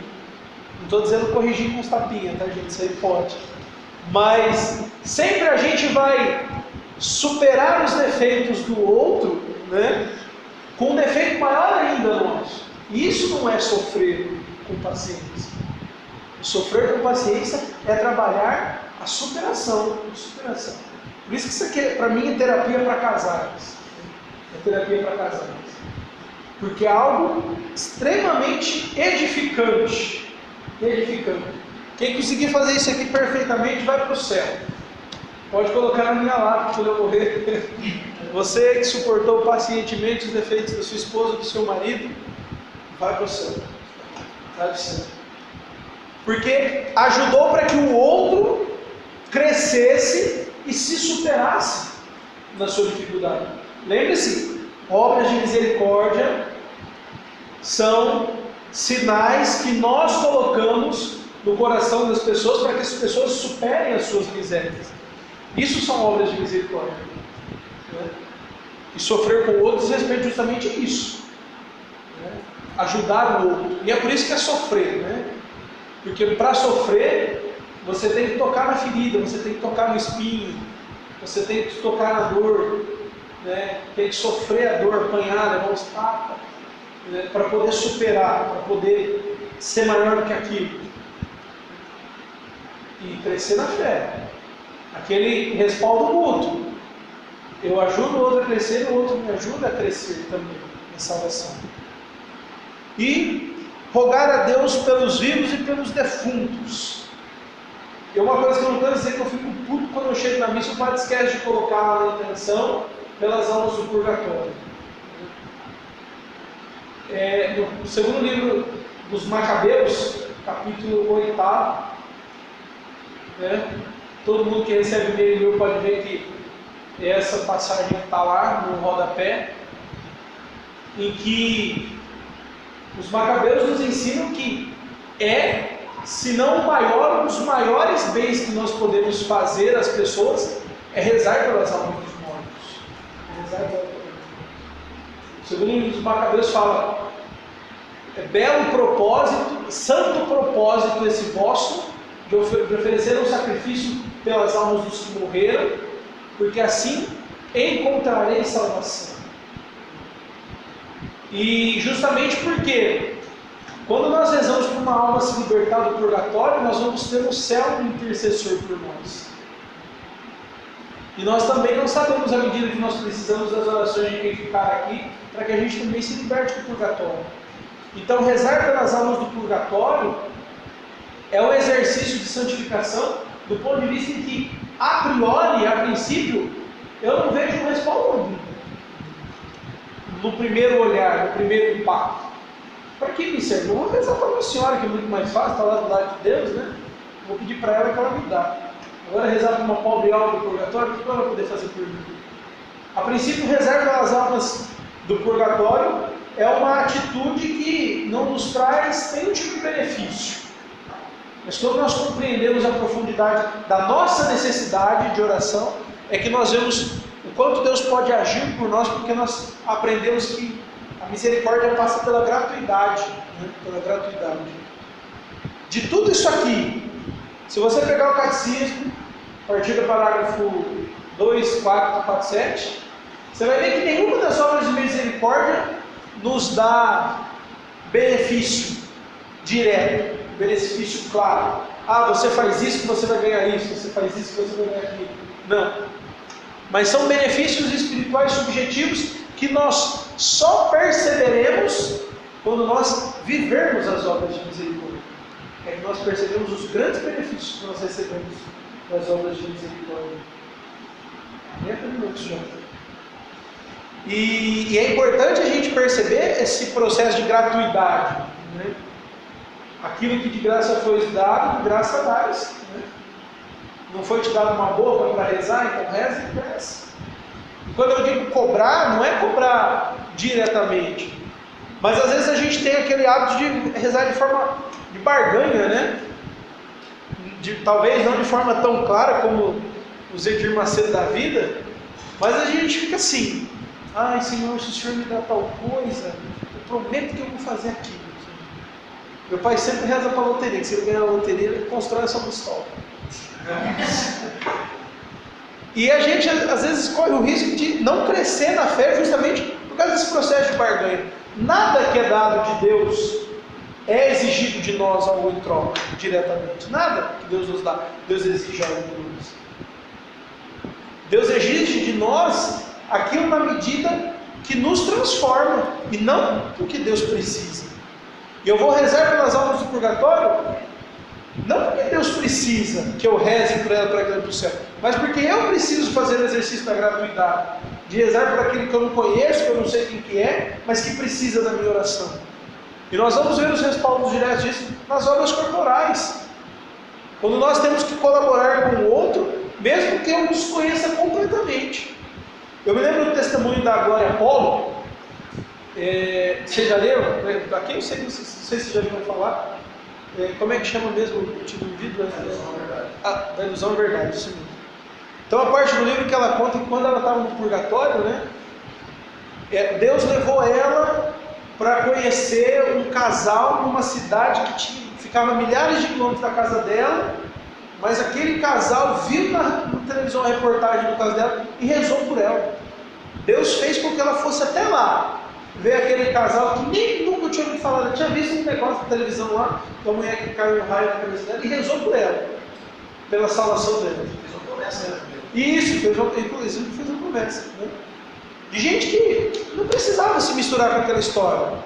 Não estou dizendo corrigir com os tapinhas, tá, gente? Isso aí pode. Mas sempre a gente vai superar os defeitos do outro, né, com um defeito maior ainda nosso. E isso não é sofrer com paciência. Sofrer com paciência é trabalhar a superação. Por isso que isso aqui, para mim, é terapia para casais. É terapia para casais. Porque é algo extremamente edificante. Quem conseguir fazer isso aqui perfeitamente vai para o céu. Pode colocar na minha lápide quando eu morrer. Você que suportou pacientemente os defeitos da sua esposa, do seu marido, vai para o céu. Vai para o céu. Porque ajudou para que o outro crescesse e se superasse na sua dificuldade. Lembre-se, obras de misericórdia são sinais que nós colocamos no coração das pessoas para que as pessoas superem as suas misérias. Isso são obras de misericórdia, né? E sofrer com outros respeita justamente isso, né? Ajudar o outro. E é por isso que é sofrer, né? Porque para sofrer, você tem que tocar na ferida, você tem que tocar no espinho, você tem que tocar na dor, né? Tem que sofrer a dor, apanhar, levar uns tapas, né? Para poder superar, para poder ser maior do que aquilo. E crescer na fé. Aquele respaldo mútuo. Eu ajudo o outro a crescer e o outro me ajuda a crescer também na salvação. E rogar a Deus pelos vivos e pelos defuntos. E uma coisa que eu não quero dizer que eu fico puto quando eu chego na missa, o padre esquece de colocar na intenção pelas almas do purgatório. No segundo livro dos Macabeus, capítulo 8, né? Todo mundo que recebe e-mail pode ver que essa passagem está lá no rodapé, em que os Macabeus nos ensinam que se não o maior, um dos maiores bens que nós podemos fazer às pessoas é rezar pelas almas dos mortos. O segundo livro dos Macabeus fala: belo propósito, santo propósito esse vosso, de oferecer um sacrifício pelas almas dos que morreram, porque assim encontrarei salvação. E justamente porque quando nós rezamos para uma alma se libertar do purgatório, nós vamos ter um céu intercessor por nós. E nós também não sabemos a medida que nós precisamos das orações de quem ficar aqui, para que a gente também se liberte do purgatório. Então, rezar pelas almas do purgatório é um exercício de santificação do ponto de vista em que, a priori, a princípio, eu não vejo um respaldo no primeiro olhar, no primeiro impacto. Para que me serve? Eu vou rezar para uma senhora, que é muito mais fácil, está lá do lado de Deus, né? Vou pedir para ela que ela me dá. Agora, rezar para uma pobre alma do purgatório, o que ela vai poder fazer por mim? A princípio, rezar pelas almas do purgatório é uma atitude que não nos traz nenhum tipo de benefício. Mas quando nós compreendemos a profundidade da nossa necessidade de oração, é que nós vemos o quanto Deus pode agir por nós, porque nós aprendemos que a misericórdia passa pela gratuidade, né? Pela gratuidade. De tudo isso aqui, se você pegar o catecismo, a partir do parágrafo 2, 4, 4, 7, Você vai ver que nenhuma das obras de misericórdia nos dá benefício direto, benefício claro. Ah, você faz isso que você vai ganhar isso, você faz isso que você vai ganhar aquilo. Não. Mas são benefícios espirituais subjetivos que nós só perceberemos quando nós vivermos as obras de misericórdia. É que nós percebemos os grandes benefícios que nós recebemos das obras de misericórdia. E é importante a gente perceber esse processo de gratuidade, né? Aquilo que de graça foi dado, de graça dás, né? Não foi te dado uma boa para rezar, então reza e peça. E quando eu digo cobrar, não é cobrar diretamente, mas às vezes a gente tem aquele hábito de rezar de forma de barganha, né? Talvez não de forma tão clara como os Edir Macedo da vida, mas a gente fica assim: ai Senhor, se o Senhor me dá tal coisa, eu prometo que eu vou fazer aquilo. Meu pai sempre reza para a loteria, que se ele ganhar a loteria, ele constrói essa pistola. E a gente às vezes corre o risco de não crescer na fé justamente por causa desse processo de barganha. Nada que é dado de Deus é exigido de nós algo em troca, diretamente. Nada que Deus nos dá, Deus exige algo de nós. Deus exige de nós aquilo na medida que nos transforma, e não o que Deus precisa. E eu vou rezar pelas almas do purgatório, não porque Deus precisa que eu reze por ela para que ela para o céu, mas porque eu preciso fazer o exercício da gratuidade, de rezar por aquele que eu não conheço, que eu não sei quem que é, mas que precisa da minha oração. E nós vamos ver os respaldos diretos disso nas obras corporais. Quando nós temos que colaborar com o outro, mesmo que eu desconheça completamente. Eu me lembro do testemunho da Glória Polo. Vocês já leram? Aqui eu sei, não sei se vocês já viram falar. Como é que chama mesmo o título do livro? Da Ilusão à Verdade, isso mesmo. Então a parte do livro que ela conta que quando ela estava no purgatório, né, Deus levou ela para conhecer um casal numa cidade que ficava a milhares de quilômetros da casa dela, mas aquele casal viu na televisão a reportagem do caso dela e rezou por ela. Deus fez com que ela fosse até lá, ver aquele casal que nem nunca tinha ouvido falar. Ela tinha visto um negócio na televisão lá, da mulher que caiu no raio na cabeça dela, e rezou por ela, pela salvação dela. Fez uma promessa, né? Isso, inclusive fez uma promessa, né? De gente que não precisava se misturar com aquela história,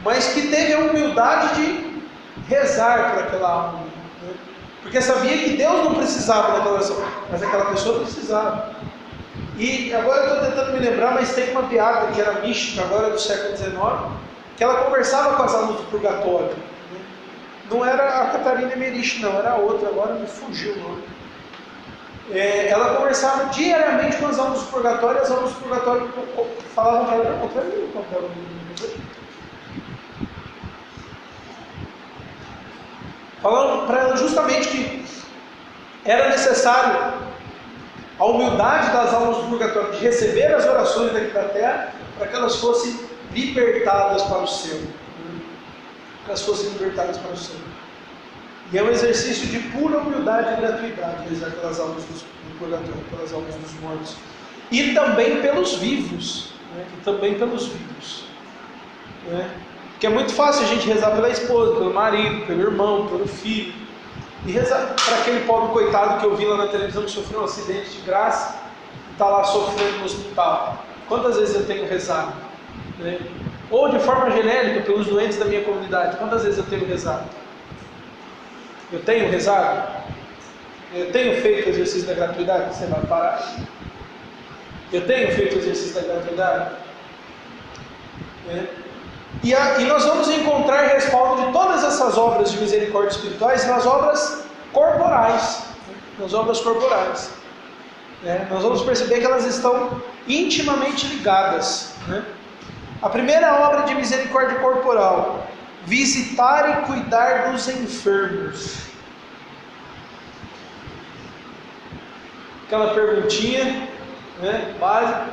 mas que teve a humildade de rezar por aquela alma, né? Porque sabia que Deus não precisava daquela oração, mas aquela pessoa precisava. E agora eu estou tentando me lembrar, mas tem uma piada que era mística, agora do século XIX, que ela conversava com as almas do purgatório, né? Não era a Catarina Emerich, não, era a outra, agora me fugiu o nome. Ela conversava diariamente com as almas do purgatório, e as almas do purgatório falavam para ela, falando para ela justamente que era necessário a humildade das almas do purgatório de receber as orações daqui da terra, para que elas fossem libertadas para o céu. Que elas fossem libertadas para o céu. E é um exercício de pura humildade e gratuidade rezar pelas almas do purgatório, pelas almas dos mortos. E também pelos vivos. Né? E também pelos vivos. Né? Porque é muito fácil a gente rezar pela esposa, pelo marido, pelo irmão, pelo filho. E rezar para aquele pobre coitado que eu vi lá na televisão que sofreu um acidente de graça e está lá sofrendo no hospital. Quantas vezes eu tenho rezado? Né? Ou de forma genérica, pelos doentes da minha comunidade. Quantas vezes eu tenho rezado? Eu tenho rezado? Eu tenho feito o exercício da gratuidade? Você vai parar? Eu tenho feito o exercício da gratuidade? E nós vamos encontrar respaldo de todas essas obras de misericórdia espirituais nas obras corporais. Nas obras corporais. Nós vamos perceber que elas estão intimamente ligadas. A primeira obra de misericórdia corporal: visitar e cuidar dos enfermos. Aquela perguntinha, básica: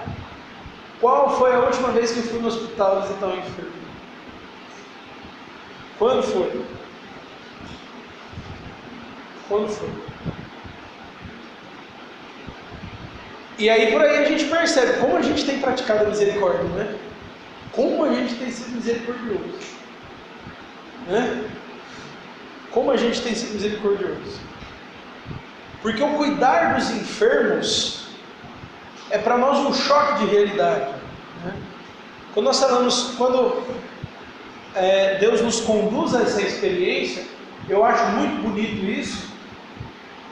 qual foi a última vez que eu fui no hospital visitar um enfermo? Quando foi? Quando foi? E aí por aí a gente percebe como a gente tem praticado a misericórdia, né? Como a gente tem sido misericordioso, né? Como a gente tem sido misericordioso. Porque o cuidar dos enfermos é para nós um choque de realidade, né? Quando nós falamos, Deus nos conduz a essa experiência, eu acho muito bonito isso.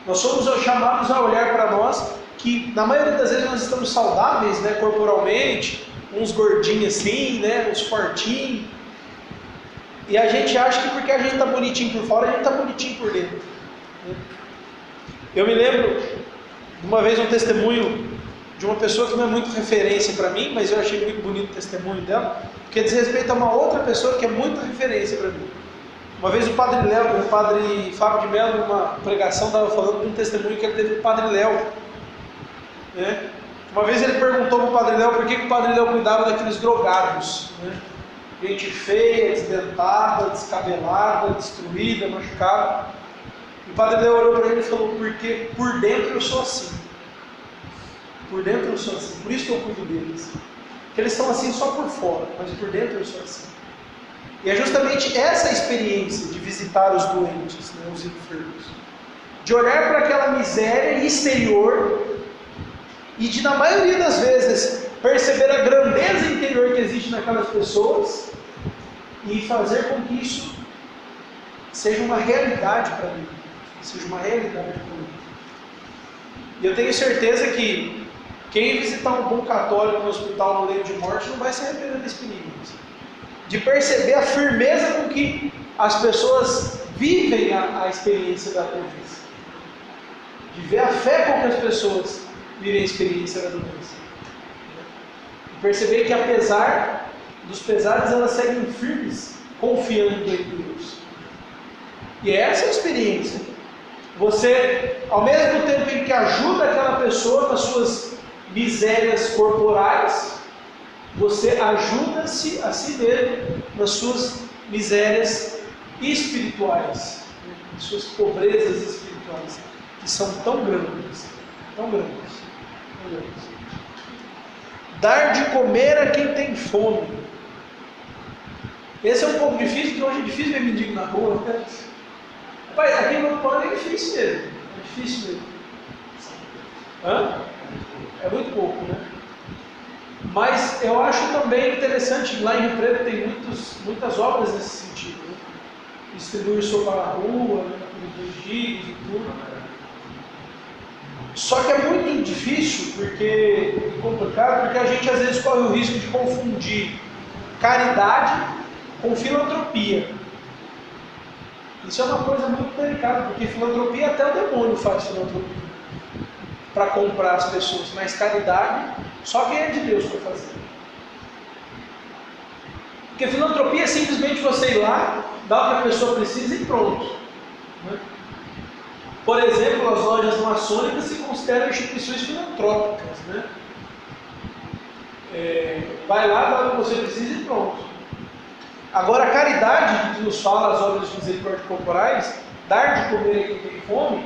Nós somos chamados a olhar para nós, que na maioria das vezes nós estamos saudáveis, né, corporalmente, uns gordinhos assim, né, uns fortinhos, e a gente acha que porque a gente está bonitinho por fora, a gente está bonitinho por dentro, né? Eu me lembro de uma vez um testemunho de uma pessoa que não é muito referência para mim, mas eu achei muito bonito o testemunho dela, porque diz respeito a uma outra pessoa que é muita referência para mim. Uma vez o padre Fábio de Mello, numa pregação, estava falando de um testemunho que ele teve do padre Léo, né? Uma vez ele perguntou para o padre Léo por que o padre Léo cuidava daqueles drogados, né? Gente feia, desdentada, descabelada, destruída, machucada. E o padre Léo olhou para ele e falou: porque por dentro eu sou assim. Por dentro eu sou assim, por isso que eu cuido deles. Porque eles são assim só por fora, mas por dentro eu sou assim. E é justamente essa experiência de visitar os doentes, né, os enfermos, de olhar para aquela miséria exterior e de, na maioria das vezes, perceber a grandeza interior que existe naquelas pessoas e fazer com que isso seja uma realidade para mim, seja uma realidade para mim. E eu tenho certeza que quem visitar um bom católico no hospital no leito de morte não vai se arrepender da experiência. De perceber a firmeza com que as pessoas vivem a experiência da doença. De ver a fé com que as pessoas vivem a experiência da doença. E perceber que apesar dos pesares, elas seguem firmes, confiando em Deus. E essa é a experiência. Você, ao mesmo tempo em que ajuda aquela pessoa nas suas misérias corporais, você ajuda-se a si mesmo nas suas misérias espirituais, nas suas pobrezas espirituais, que são tão grandes, tão grandes, tão grandes. Dar de comer a quem tem fome. Esse é um pouco difícil, porque hoje é difícil ver mendigo na rua, né? Pai, aqui no plano é difícil mesmo, é difícil mesmo. Hã? É muito pouco, né? Mas eu acho também interessante, lá em Rio Preto tem muitas obras nesse sentido, né? Distribuir sopa na rua, né? Mendigos e tudo. Só que é muito difícil, e complicado, porque a gente às vezes corre o risco de confundir caridade com filantropia. Isso é uma coisa muito delicada, porque filantropia até o demônio faz filantropia para comprar as pessoas, mas caridade só quem é de Deus para fazer. Porque filantropia é simplesmente você ir lá, dar o que a pessoa precisa e pronto, né? Por exemplo, as lojas maçônicas se consideram instituições filantrópicas, né? Vai lá, dá o que você precisa e pronto. Agora, a caridade que nos fala as obras de misericórdia corporais, dar de comer a quem tem fome,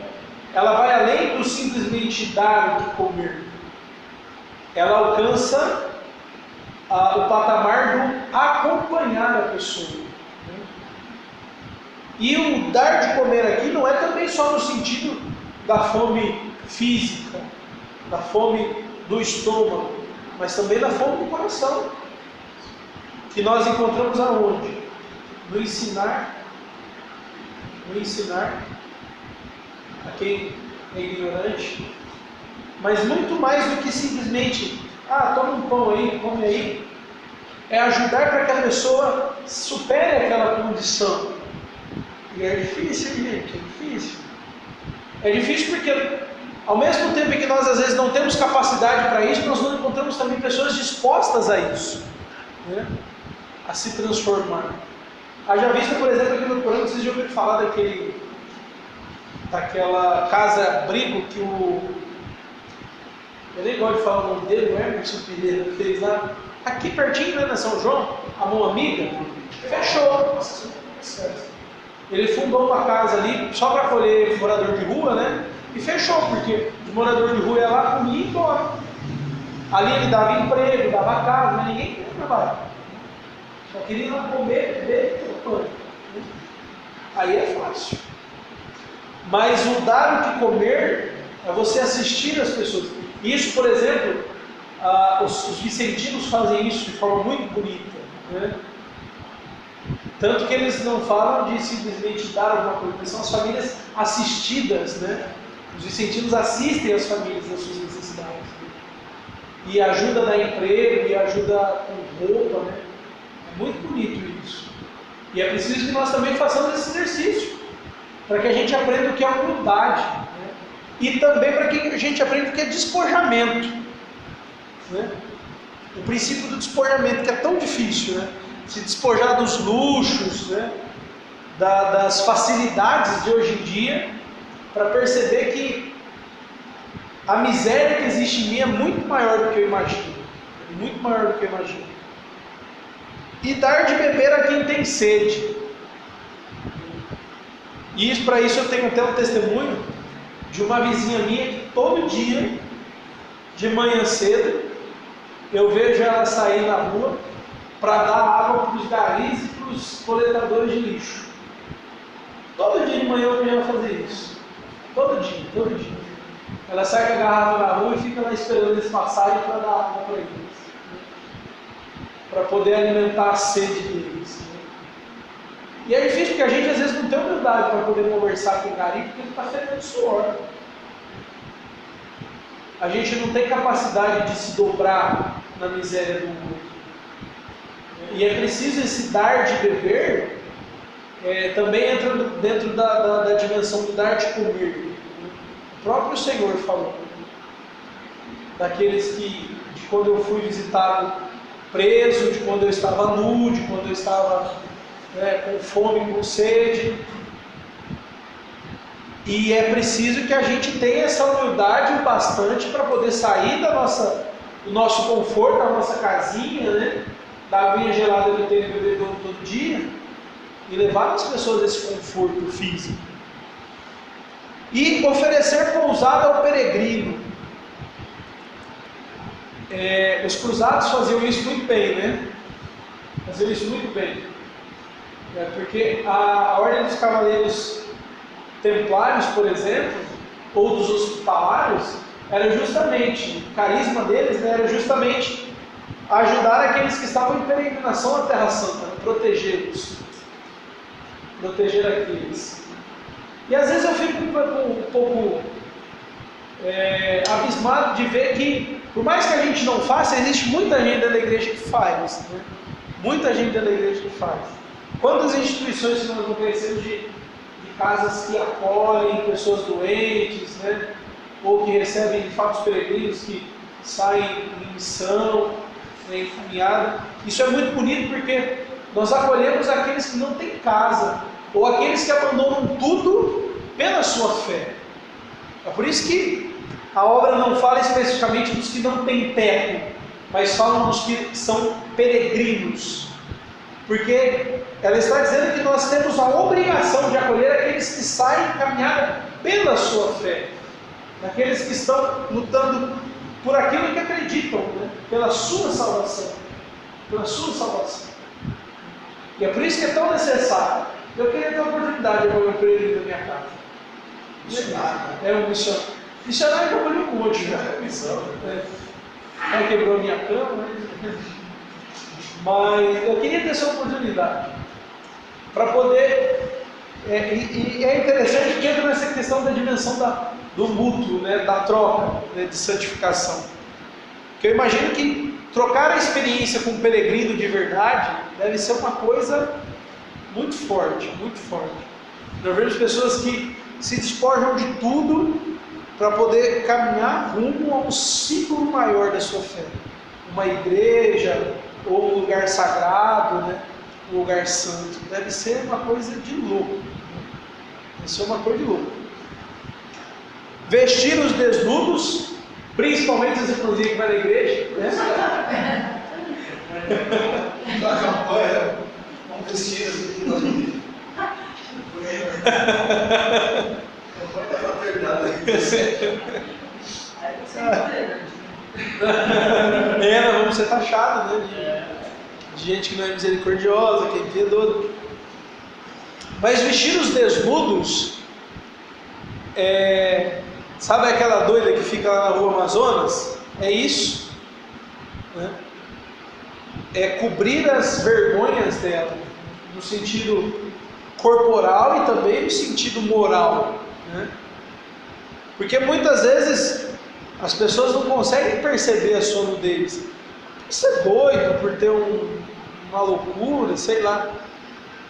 ela vai além do simplesmente dar o que comer. Ela alcança o patamar do acompanhar a pessoa, né? E o dar de comer aqui não é também só no sentido da fome física, da fome do estômago, mas também da fome do coração, que nós encontramos aonde? No ensinar a quem é ignorante, mas muito mais do que simplesmente, toma um pão aí, come aí, é ajudar para que a pessoa supere aquela condição. E é difícil, gente, é difícil. É difícil porque, ao mesmo tempo que nós às vezes não temos capacidade para isso, nós não encontramos também pessoas dispostas a isso, né? A se transformar. Haja vista, por exemplo, aqui no Corão, vocês já ouviram falar daquela casa-abrigo que eu nem gosto de falar o nome dele, o Emerson Pereira fez lá, aqui pertinho, né, na São João, a mão amiga, fechou. Ele fundou uma casa ali só para acolher morador de rua, né? E fechou, porque o morador de rua ia lá, comia e ia embora. Ali ele dava emprego, dava casa, mas ninguém queria trabalhar. Só queria lá comer, beber e ter banho. Aí é fácil. Mas o dar o que comer é você assistir as pessoas. Isso, por exemplo, os vicentinos fazem isso de forma muito bonita, né? Tanto que eles não falam de simplesmente dar alguma coisa, mas são as famílias assistidas, né? Os vicentinos assistem as famílias nas suas necessidades. E ajuda a dar emprego, e ajuda com roupa, né? É muito bonito isso. E é preciso que nós também façamos esse exercício, para que a gente aprenda o que é humildade, né? E também para que a gente aprenda o que é despojamento, né? O princípio do despojamento, que é tão difícil, né? Se despojar dos luxos, né? Das facilidades de hoje em dia, para perceber que a miséria que existe em mim é muito maior do que eu imagino. Muito maior do que eu imagino. E dar de beber a quem tem sede. E para isso eu tenho até um testemunho de uma vizinha minha que todo dia, de manhã cedo, eu vejo ela sair na rua para dar água para os garis e para os coletadores de lixo. Todo dia de manhã eu vejo ela fazer isso. Todo dia. Ela sai com a garrafa na rua e fica lá esperando eles passarem para dar água para eles, para poder alimentar a sede deles. E é difícil porque a gente às vezes não tem humildade para poder conversar com o gari porque ele está fedendo suor. A gente não tem capacidade de se dobrar na miséria do mundo. E é preciso esse dar de beber, também entra dentro da dimensão do dar de comer. O próprio Senhor falou daqueles que, de quando eu fui visitado preso, de quando eu estava nu, de quando eu estava com fome, com sede. E é preciso que a gente tenha essa humildade o bastante para poder sair do nosso conforto, da nossa casinha, né? Da aguinha gelada que eu tenho que beber todo dia, e levar as pessoas esse conforto físico. E oferecer pousada ao peregrino. Os cruzados faziam isso muito bem, né? Faziam isso muito bem. Porque a Ordem dos Cavaleiros Templários, por exemplo, ou dos Hospitalários, era justamente, o carisma deles, né, era justamente ajudar aqueles que estavam em peregrinação à Terra Santa, né, protegê-los, proteger aqueles. E às vezes eu fico um pouco abismado de ver que, por mais que a gente não faça, existe muita gente dentro da igreja que faz, né? Muita gente dentro da igreja que faz. Quantas instituições que nós não conhecemos de casas que acolhem pessoas doentes, né? Ou que recebem de fato os peregrinos que saem em missão, em caminhada. Isso é muito bonito porque nós acolhemos aqueles que não têm casa, ou aqueles que abandonam tudo pela sua fé. É por isso que a obra não fala especificamente dos que não têm teto, mas fala dos que são peregrinos. Porque ela está dizendo que nós temos a obrigação de acolher aqueles que saem caminhada pela sua fé, aqueles que estão lutando por aquilo que acreditam, né? Pela sua salvação, pela sua salvação. E é por isso que é tão necessário. Eu queria ter a oportunidade de acolher um peregrino na minha casa. Missionário. Um missionário. Missionário já acolheu um monte já. Quebrou a minha cama, né? Mas eu queria ter essa oportunidade para poder. E é interessante que entra nessa questão da dimensão do mútuo, né, da troca, né, de santificação. Que eu imagino que trocar a experiência com um peregrino de verdade deve ser uma coisa muito forte, muito forte. Nós vemos pessoas que se despojam de tudo para poder caminhar rumo a um ciclo maior da sua fé. Uma igreja, ou um lugar sagrado, né? Um lugar santo. Deve ser uma coisa de louco. Deve ser uma coisa de louco. Vestir os desnudos, principalmente as irmãzinhas que vai na igreja, né? Na campanha, vamos vestir assim, nós vamos. Campanha da fraternidade. Nós vamos ser taxados, né? De gente que não é misericordiosa, que é impiedosa. Mas vestir os desnudos, sabe aquela doida que fica lá na rua Amazonas? É isso, né? É cobrir as vergonhas dela, no sentido corporal e também no sentido moral, né? Porque muitas vezes as pessoas não conseguem perceber a sua nudez. Isso é doido por ter uma loucura, sei lá.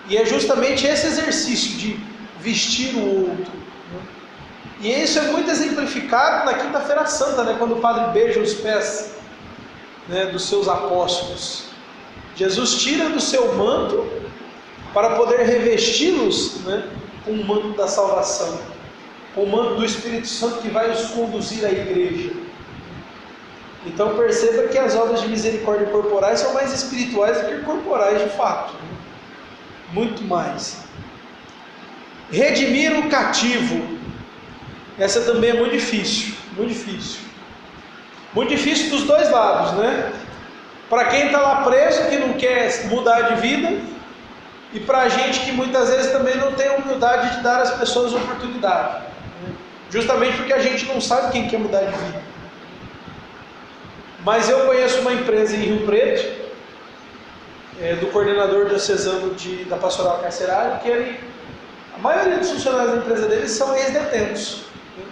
E é justamente esse exercício de vestir o outro, né? E isso é muito exemplificado na Quinta-feira Santa, né? Quando o padre beija os pés, né, dos seus apóstolos. Jesus tira do seu manto para poder revesti-los, né, com o manto da salvação, com o manto do Espírito Santo que vai os conduzir à igreja. Então perceba que as obras de misericórdia corporais são mais espirituais do que corporais de fato, né? Muito mais. Redimir o cativo. Essa também é muito difícil, muito difícil. Muito difícil dos dois lados, né? Para quem está lá preso, que não quer mudar de vida, e para a gente que muitas vezes também não tem a humildade de dar às pessoas oportunidade, né? Justamente porque a gente não sabe quem quer mudar de vida. Mas eu conheço uma empresa em Rio Preto, do coordenador diocesano da pastoral carcerária, que a maioria dos funcionários da empresa dele são ex-detentos, né?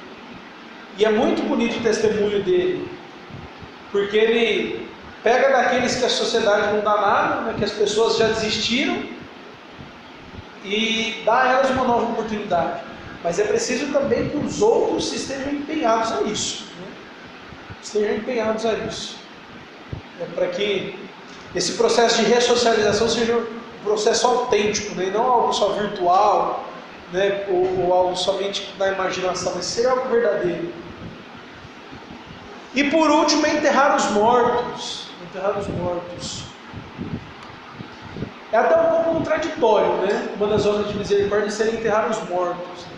E é muito bonito o testemunho dele, porque ele pega daqueles que a sociedade não dá nada, né, que as pessoas já desistiram, e dá a elas uma nova oportunidade. Mas é preciso também que os outros estejam empenhados a isso, né? Estejam empenhados a isso. Para que esse processo de ressocialização seja um processo autêntico, né? E não algo só virtual, né? Ou algo somente na imaginação, mas seja algo verdadeiro. E por último, enterrar os mortos. Enterrar os mortos. É até um pouco contraditório, né? Uma das obras de misericórdia seria enterrar os mortos, né?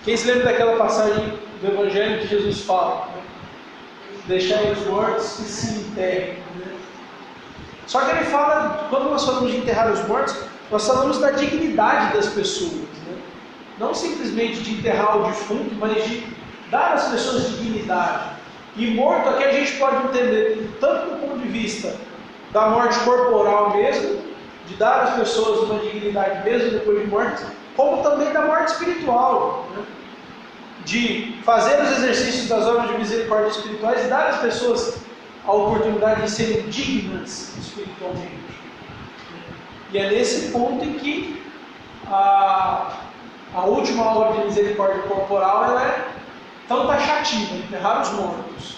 Quem se lembra daquela passagem do Evangelho que Jesus fala, né? Deixar os mortos que se enterrem, né? Só que ele fala, quando nós falamos de enterrar os mortos, nós falamos da dignidade das pessoas, né? Não simplesmente de enterrar o defunto, mas de dar às pessoas dignidade. E morto aqui a gente pode entender tanto do ponto de vista da morte corporal mesmo, de dar às pessoas uma dignidade mesmo depois de morte, como também da morte espiritual, né? De fazer os exercícios das obras de misericórdia espirituais e dar às pessoas a oportunidade de serem dignas espiritualmente. E é nesse ponto em que a última obra de misericórdia corporal ela é tão taxativa: enterrar os mortos.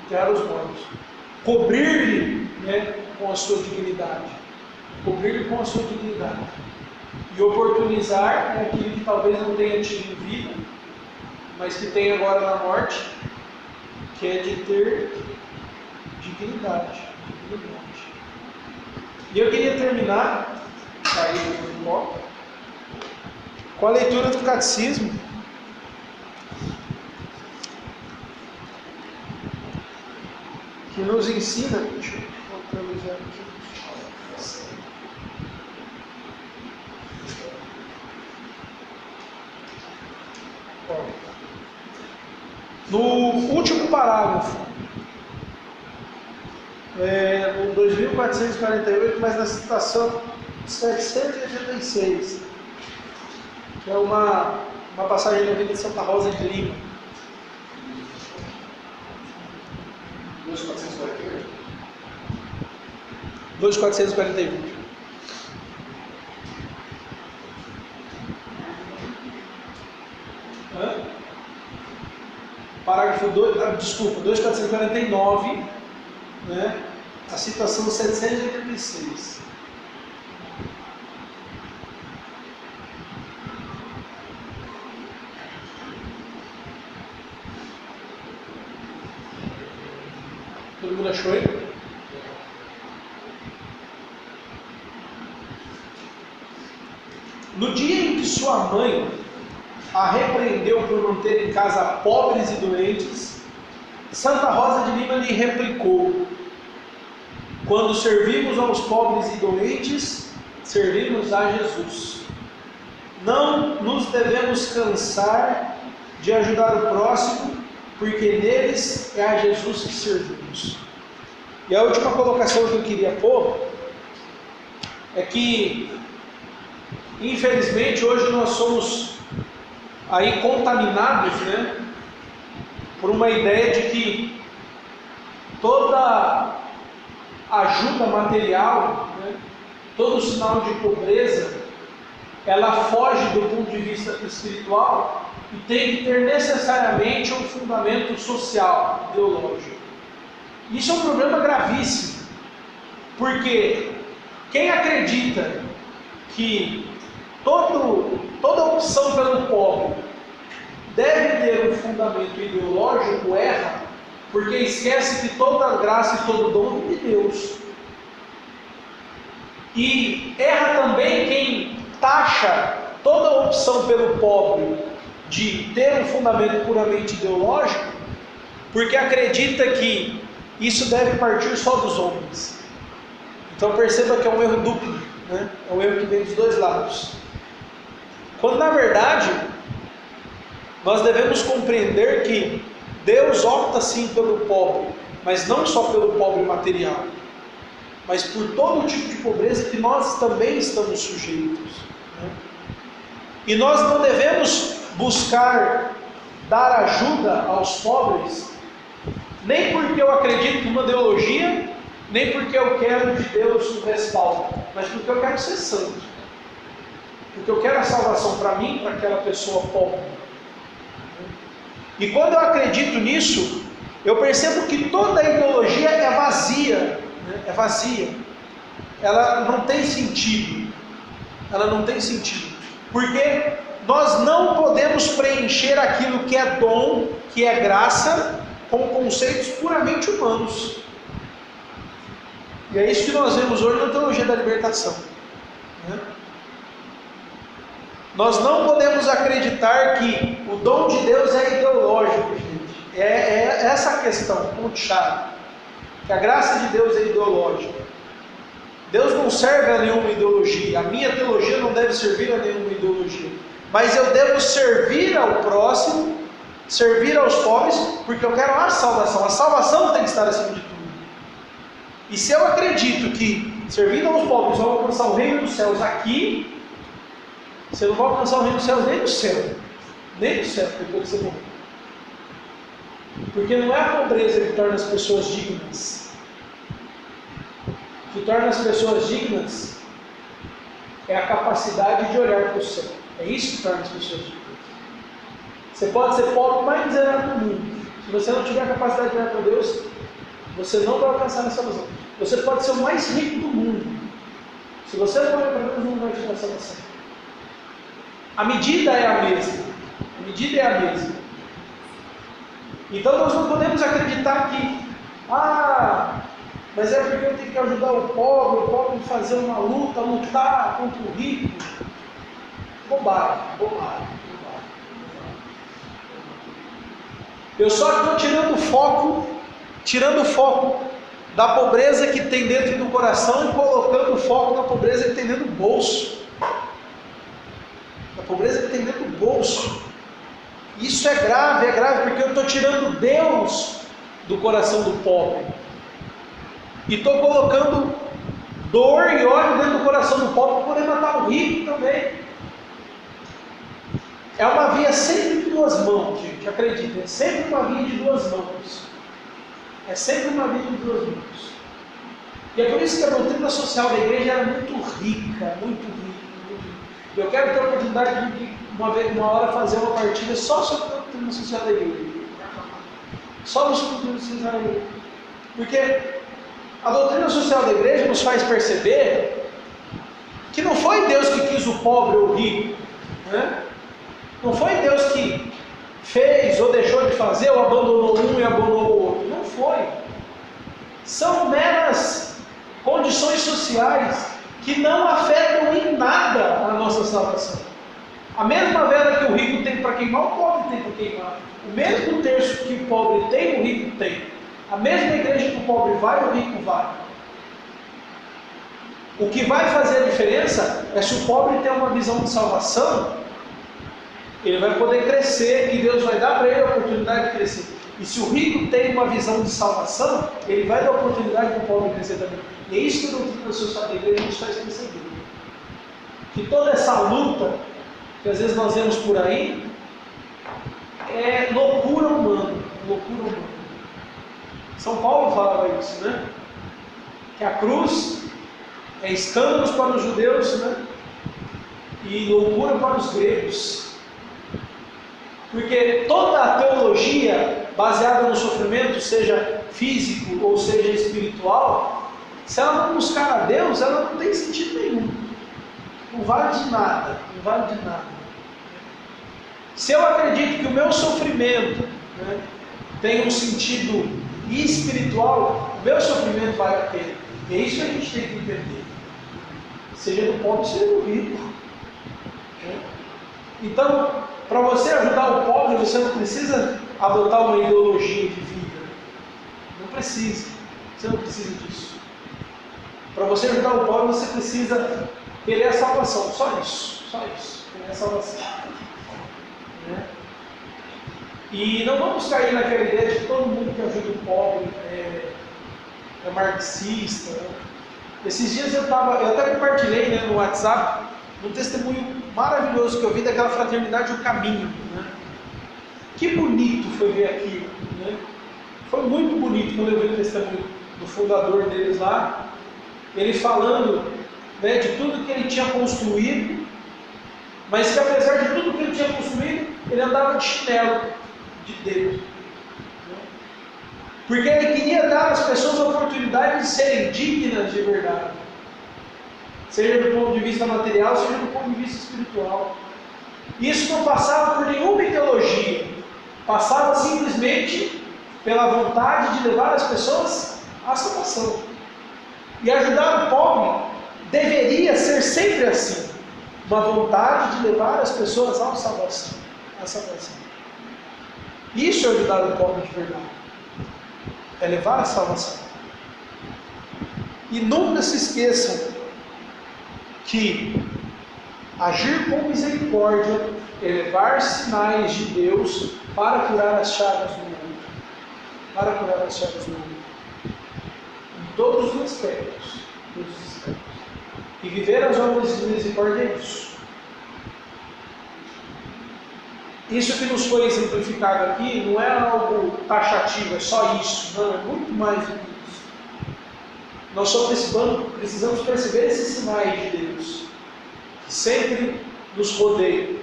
Enterrar os mortos. Cobrir-lhe, né, com a sua dignidade. Cobrir-lhe com a sua dignidade. E oportunizar, né, aquilo que talvez não tenha tido vida, mas que tem agora na morte, que é de ter dignidade. E eu queria terminar com a leitura do Catecismo, que nos ensina. Deixa eu localizar aqui. No último parágrafo, no 2448, mas na citação 786, que é uma passagem da vida de Santa Rosa de Lima. 2441. Parágrafo 2449, né? A citação 786. Todo mundo achou aí? No dia em que sua mãe a repreendeu por manter em casa pobres e doentes, Santa Rosa de Lima lhe replicou: quando servimos aos pobres e doentes, servimos a Jesus. Não nos devemos cansar de ajudar o próximo, porque neles é a Jesus que servimos. E a última colocação que eu queria pôr é que, infelizmente, hoje nós somos aí contaminados, né, por uma ideia de que toda ajuda material, né, todo sinal de pobreza, ela foge do ponto de vista espiritual e tem que ter necessariamente um fundamento social, ideológico. Isso é um problema gravíssimo, porque quem acredita que toda opção pelo pobre deve ter um fundamento ideológico erra, porque esquece que toda graça e todo dom é de Deus. E erra também quem taxa toda opção pelo pobre de ter um fundamento puramente ideológico, porque acredita que isso deve partir só dos homens. Então perceba que é um erro duplo, né? É um erro que vem dos dois lados. Quando na verdade nós devemos compreender que Deus opta sim pelo pobre, mas não só pelo pobre material, mas por todo tipo de pobreza que nós também estamos sujeitos, né? E nós não devemos buscar dar ajuda aos pobres, nem porque eu acredito numa ideologia, nem porque eu quero de Deus um respaldo, mas porque eu quero ser santo, porque eu quero a salvação para mim, para aquela pessoa pobre. E quando eu acredito nisso, eu percebo que toda a ideologia é vazia, né? É vazia. Ela não tem sentido. Ela não tem sentido. Porque nós não podemos preencher aquilo que é dom, que é graça, com conceitos puramente humanos. E é isso que nós vemos hoje na teologia da libertação, né? Nós não podemos acreditar que o dom de Deus é ideológico, gente. É essa a questão, ponto-chave. Que a graça de Deus é ideológica. Deus não serve a nenhuma ideologia. A minha teologia não deve servir a nenhuma ideologia. Mas eu devo servir ao próximo, servir aos pobres, porque eu quero a salvação. A salvação tem que estar acima de tudo. E se eu acredito que servindo aos pobres eu vou alcançar o reino dos céus aqui, você não vai alcançar o reino dos céus nem do céu. Nem do céu, depois que você morrer. Porque não é a pobreza que torna as pessoas dignas. O que torna as pessoas dignas é a capacidade de olhar para o céu. É isso que torna as pessoas dignas. Você pode ser pobre o mais miserável do mundo. Se você não tiver a capacidade de olhar para Deus, você não vai alcançar a salvação. Você pode ser o mais rico do mundo. Se você não olhar para Deus, não vai te dar salvação. A medida é a mesma. A medida é a mesma. Então nós não podemos acreditar que, mas é porque eu tenho que ajudar o pobre fazer uma luta, lutar contra o rico. Bobagem. Eu só estou tirando o foco da pobreza que tem dentro do coração e colocando o foco na pobreza que tem dentro do bolso. Da pobreza que tem dentro do bolso. Isso é grave porque eu estou tirando Deus do coração do pobre. E estou colocando dor e ódio dentro do coração do pobre para poder matar o rico também. É uma via sempre de duas mãos, gente, acredita. É sempre uma via de duas mãos. É sempre uma via de duas mãos. E é por isso que a doutrina social da igreja era muito rica, muito rica. Eu quero ter a oportunidade de uma hora fazer uma partilha só sobre a doutrina social da igreja. Só sobre a doutrina social da igreja. Porque a doutrina social da igreja nos faz perceber que não foi Deus que quis o pobre ou o rico, né? Não foi Deus que fez ou deixou de fazer, ou abandonou um e abandonou o outro. Não foi. São meras condições sociais que não afetam em nada a nossa salvação. A mesma vela que o rico tem para queimar, o pobre tem para queimar. O mesmo terço que o pobre tem, o rico tem. A mesma igreja que o pobre vai, o rico vai. O que vai fazer a diferença é se o pobre tem uma visão de salvação, ele vai poder crescer e Deus vai dar para ele a oportunidade de crescer. E se o rico tem uma visão de salvação, ele vai dar a oportunidade para o pobre crescer também. E é isso que eu doutrina da sociedade da igreja nos faz perceber. Que toda essa luta que às vezes nós vemos por aí é loucura humana. Loucura humana. São Paulo falava isso, né? Que a cruz é escândalos para os judeus, né? E loucura para os gregos. Porque toda a teologia baseada no sofrimento, seja físico ou seja espiritual, se ela não buscar a Deus, ela não tem sentido nenhum. Não vale de nada, não vale de nada. Se eu acredito que o meu sofrimento, né, tem um sentido espiritual, o meu sofrimento vale a pena. É isso que a gente tem que entender. Seja do pobre, seja do rico. Então, para você ajudar o pobre, você não precisa adotar uma ideologia de vida. Não precisa. Você não precisa disso. Para você ajudar o pobre, você precisa querer a salvação. Só isso. Só isso. Querer a salvação. Né? E não vamos cair naquela ideia de que todo mundo que ajuda o pobre é marxista. Né? Esses dias eu até compartilhei, né, no WhatsApp um testemunho maravilhoso que eu vi daquela fraternidade O Caminho. Né? Que bonito foi ver aquilo. Né? Foi muito bonito quando eu vi o testemunho do fundador deles lá, ele falando, né, de tudo que ele tinha construído, mas que apesar de tudo que ele tinha construído, ele andava de chinelo de dedo. Né? Porque ele queria dar às pessoas a oportunidade de serem dignas de verdade. Seja do ponto de vista material, seja do ponto de vista espiritual. Isso não passava por nenhuma ideologia. Passava simplesmente pela vontade de levar as pessoas à salvação. E ajudar o pobre deveria ser sempre assim. Uma vontade de levar as pessoas à salvação. Isso é ajudar o pobre de verdade. É levar a salvação. E nunca se esqueçam que agir com misericórdia é levar sinais de Deus para curar as chagas do mundo. Para curar as chagas do mundo. Em todos os aspectos. E viver as obras de misericórdia é isso. Isso que nos foi exemplificado aqui não é algo taxativo, é só isso. Não, é muito mais do que isso. Nós só precisamos perceber esses sinais de Deus, que sempre nos rodeiam.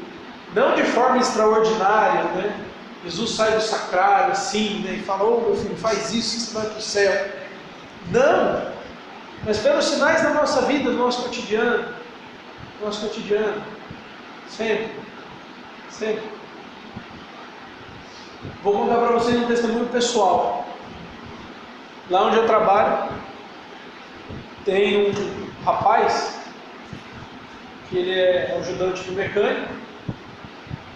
Não de forma extraordinária, né? Jesus sai do sacrário assim, né? E fala, ô meu filho, faz isso, você vai para o céu. Não! Mas pelos sinais da nossa vida, do nosso cotidiano. Sempre. Vou contar para vocês um testemunho pessoal. Lá onde eu trabalho, tem um rapaz, que ele é ajudante do mecânico,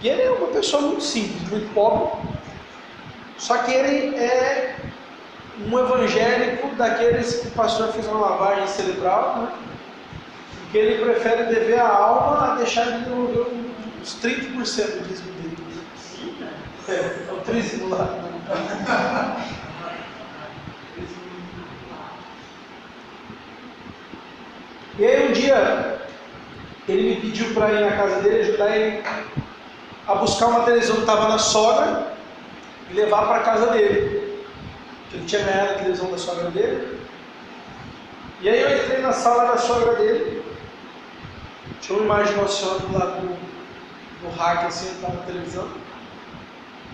e ele é uma pessoa muito simples, muito pobre, só que ele é um evangélico daqueles que o pastor fez uma lavagem cerebral, né? Que ele prefere dever a alma a deixar de devolver uns 30% do dízimo dele. É o trízimo lá. E aí um dia ele me pediu para ir na casa dele, ajudar ele a buscar uma televisão que estava na sogra e levar para a casa dele. Ele tinha ganhado a televisão da sogra dele. E aí eu entrei na sala da sogra dele. Tinha uma imagem de Nossa Senhora do lado do rack, assim, na televisão.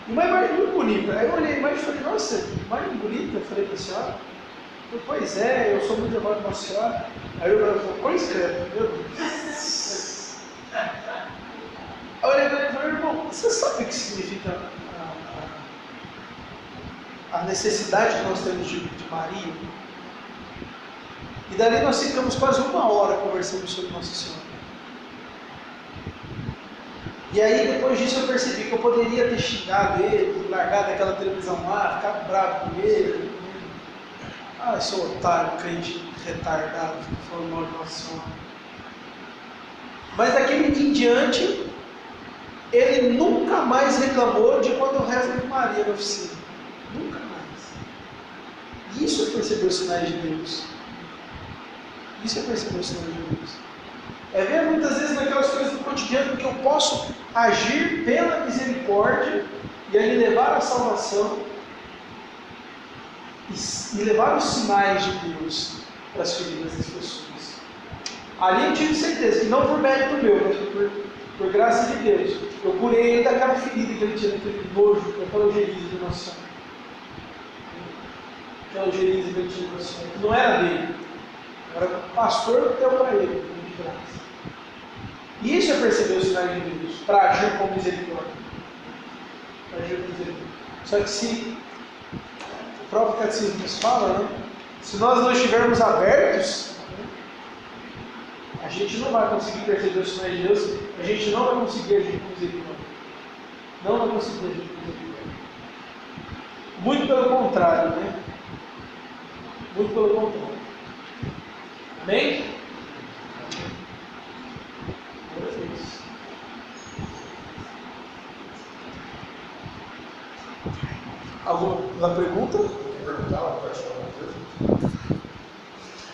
E uma imagem muito bonita. Aí eu olhei a imagem e falei, nossa, imagem bonita. Eu falei para a senhora. Eu falei, pois é, eu sou muito devoto de Nossa Senhora. Aí eu falei, pois é, meu Deus. Aí eu olhei para ele e falei, irmão, você sabe o que significa a necessidade que nós temos de Maria? E dali nós ficamos quase uma hora conversando sobre Nossa Senhora. E aí depois disso eu percebi que eu poderia ter xingado ele, largado aquela televisão lá, ficado bravo com ele. Ah, eu sou otário, crente retardado, falando mal de Nossa Senhora. Mas daquele dia em diante, ele nunca mais reclamou de quando eu rezo de Maria na oficina. Nunca mais. Isso é perceber os sinais de Deus. Isso é perceber os sinais de Deus. É ver muitas vezes naquelas coisas do cotidiano que eu posso agir pela misericórdia e aí levar a salvação e levar os sinais de Deus para as feridas das pessoas. Ali eu tive certeza que não por mérito meu, mas por graça de Deus, eu curei ele daquela ferida que ele tinha, daquele nojo, daquela ojeriza de noção. Aquela ojeriza que ele tinha de noção, que não era dele, era o pastor que deu para ele, de graça. E isso é perceber os sinais de Deus, para agir com misericórdia. Para agir com misericórdia. Só que se o próprio catecismo nos fala, né? Se nós não estivermos abertos, a gente não vai conseguir perceber os sinais de Deus, a gente não vai conseguir agir com misericórdia. Não vai conseguir agir com misericórdia. Muito pelo contrário, né? Muito pelo contrário. Amém? Alguma pergunta? Quer perguntar? Pode falar alguma coisa?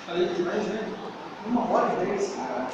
Falei demais, né? 1h10, cara.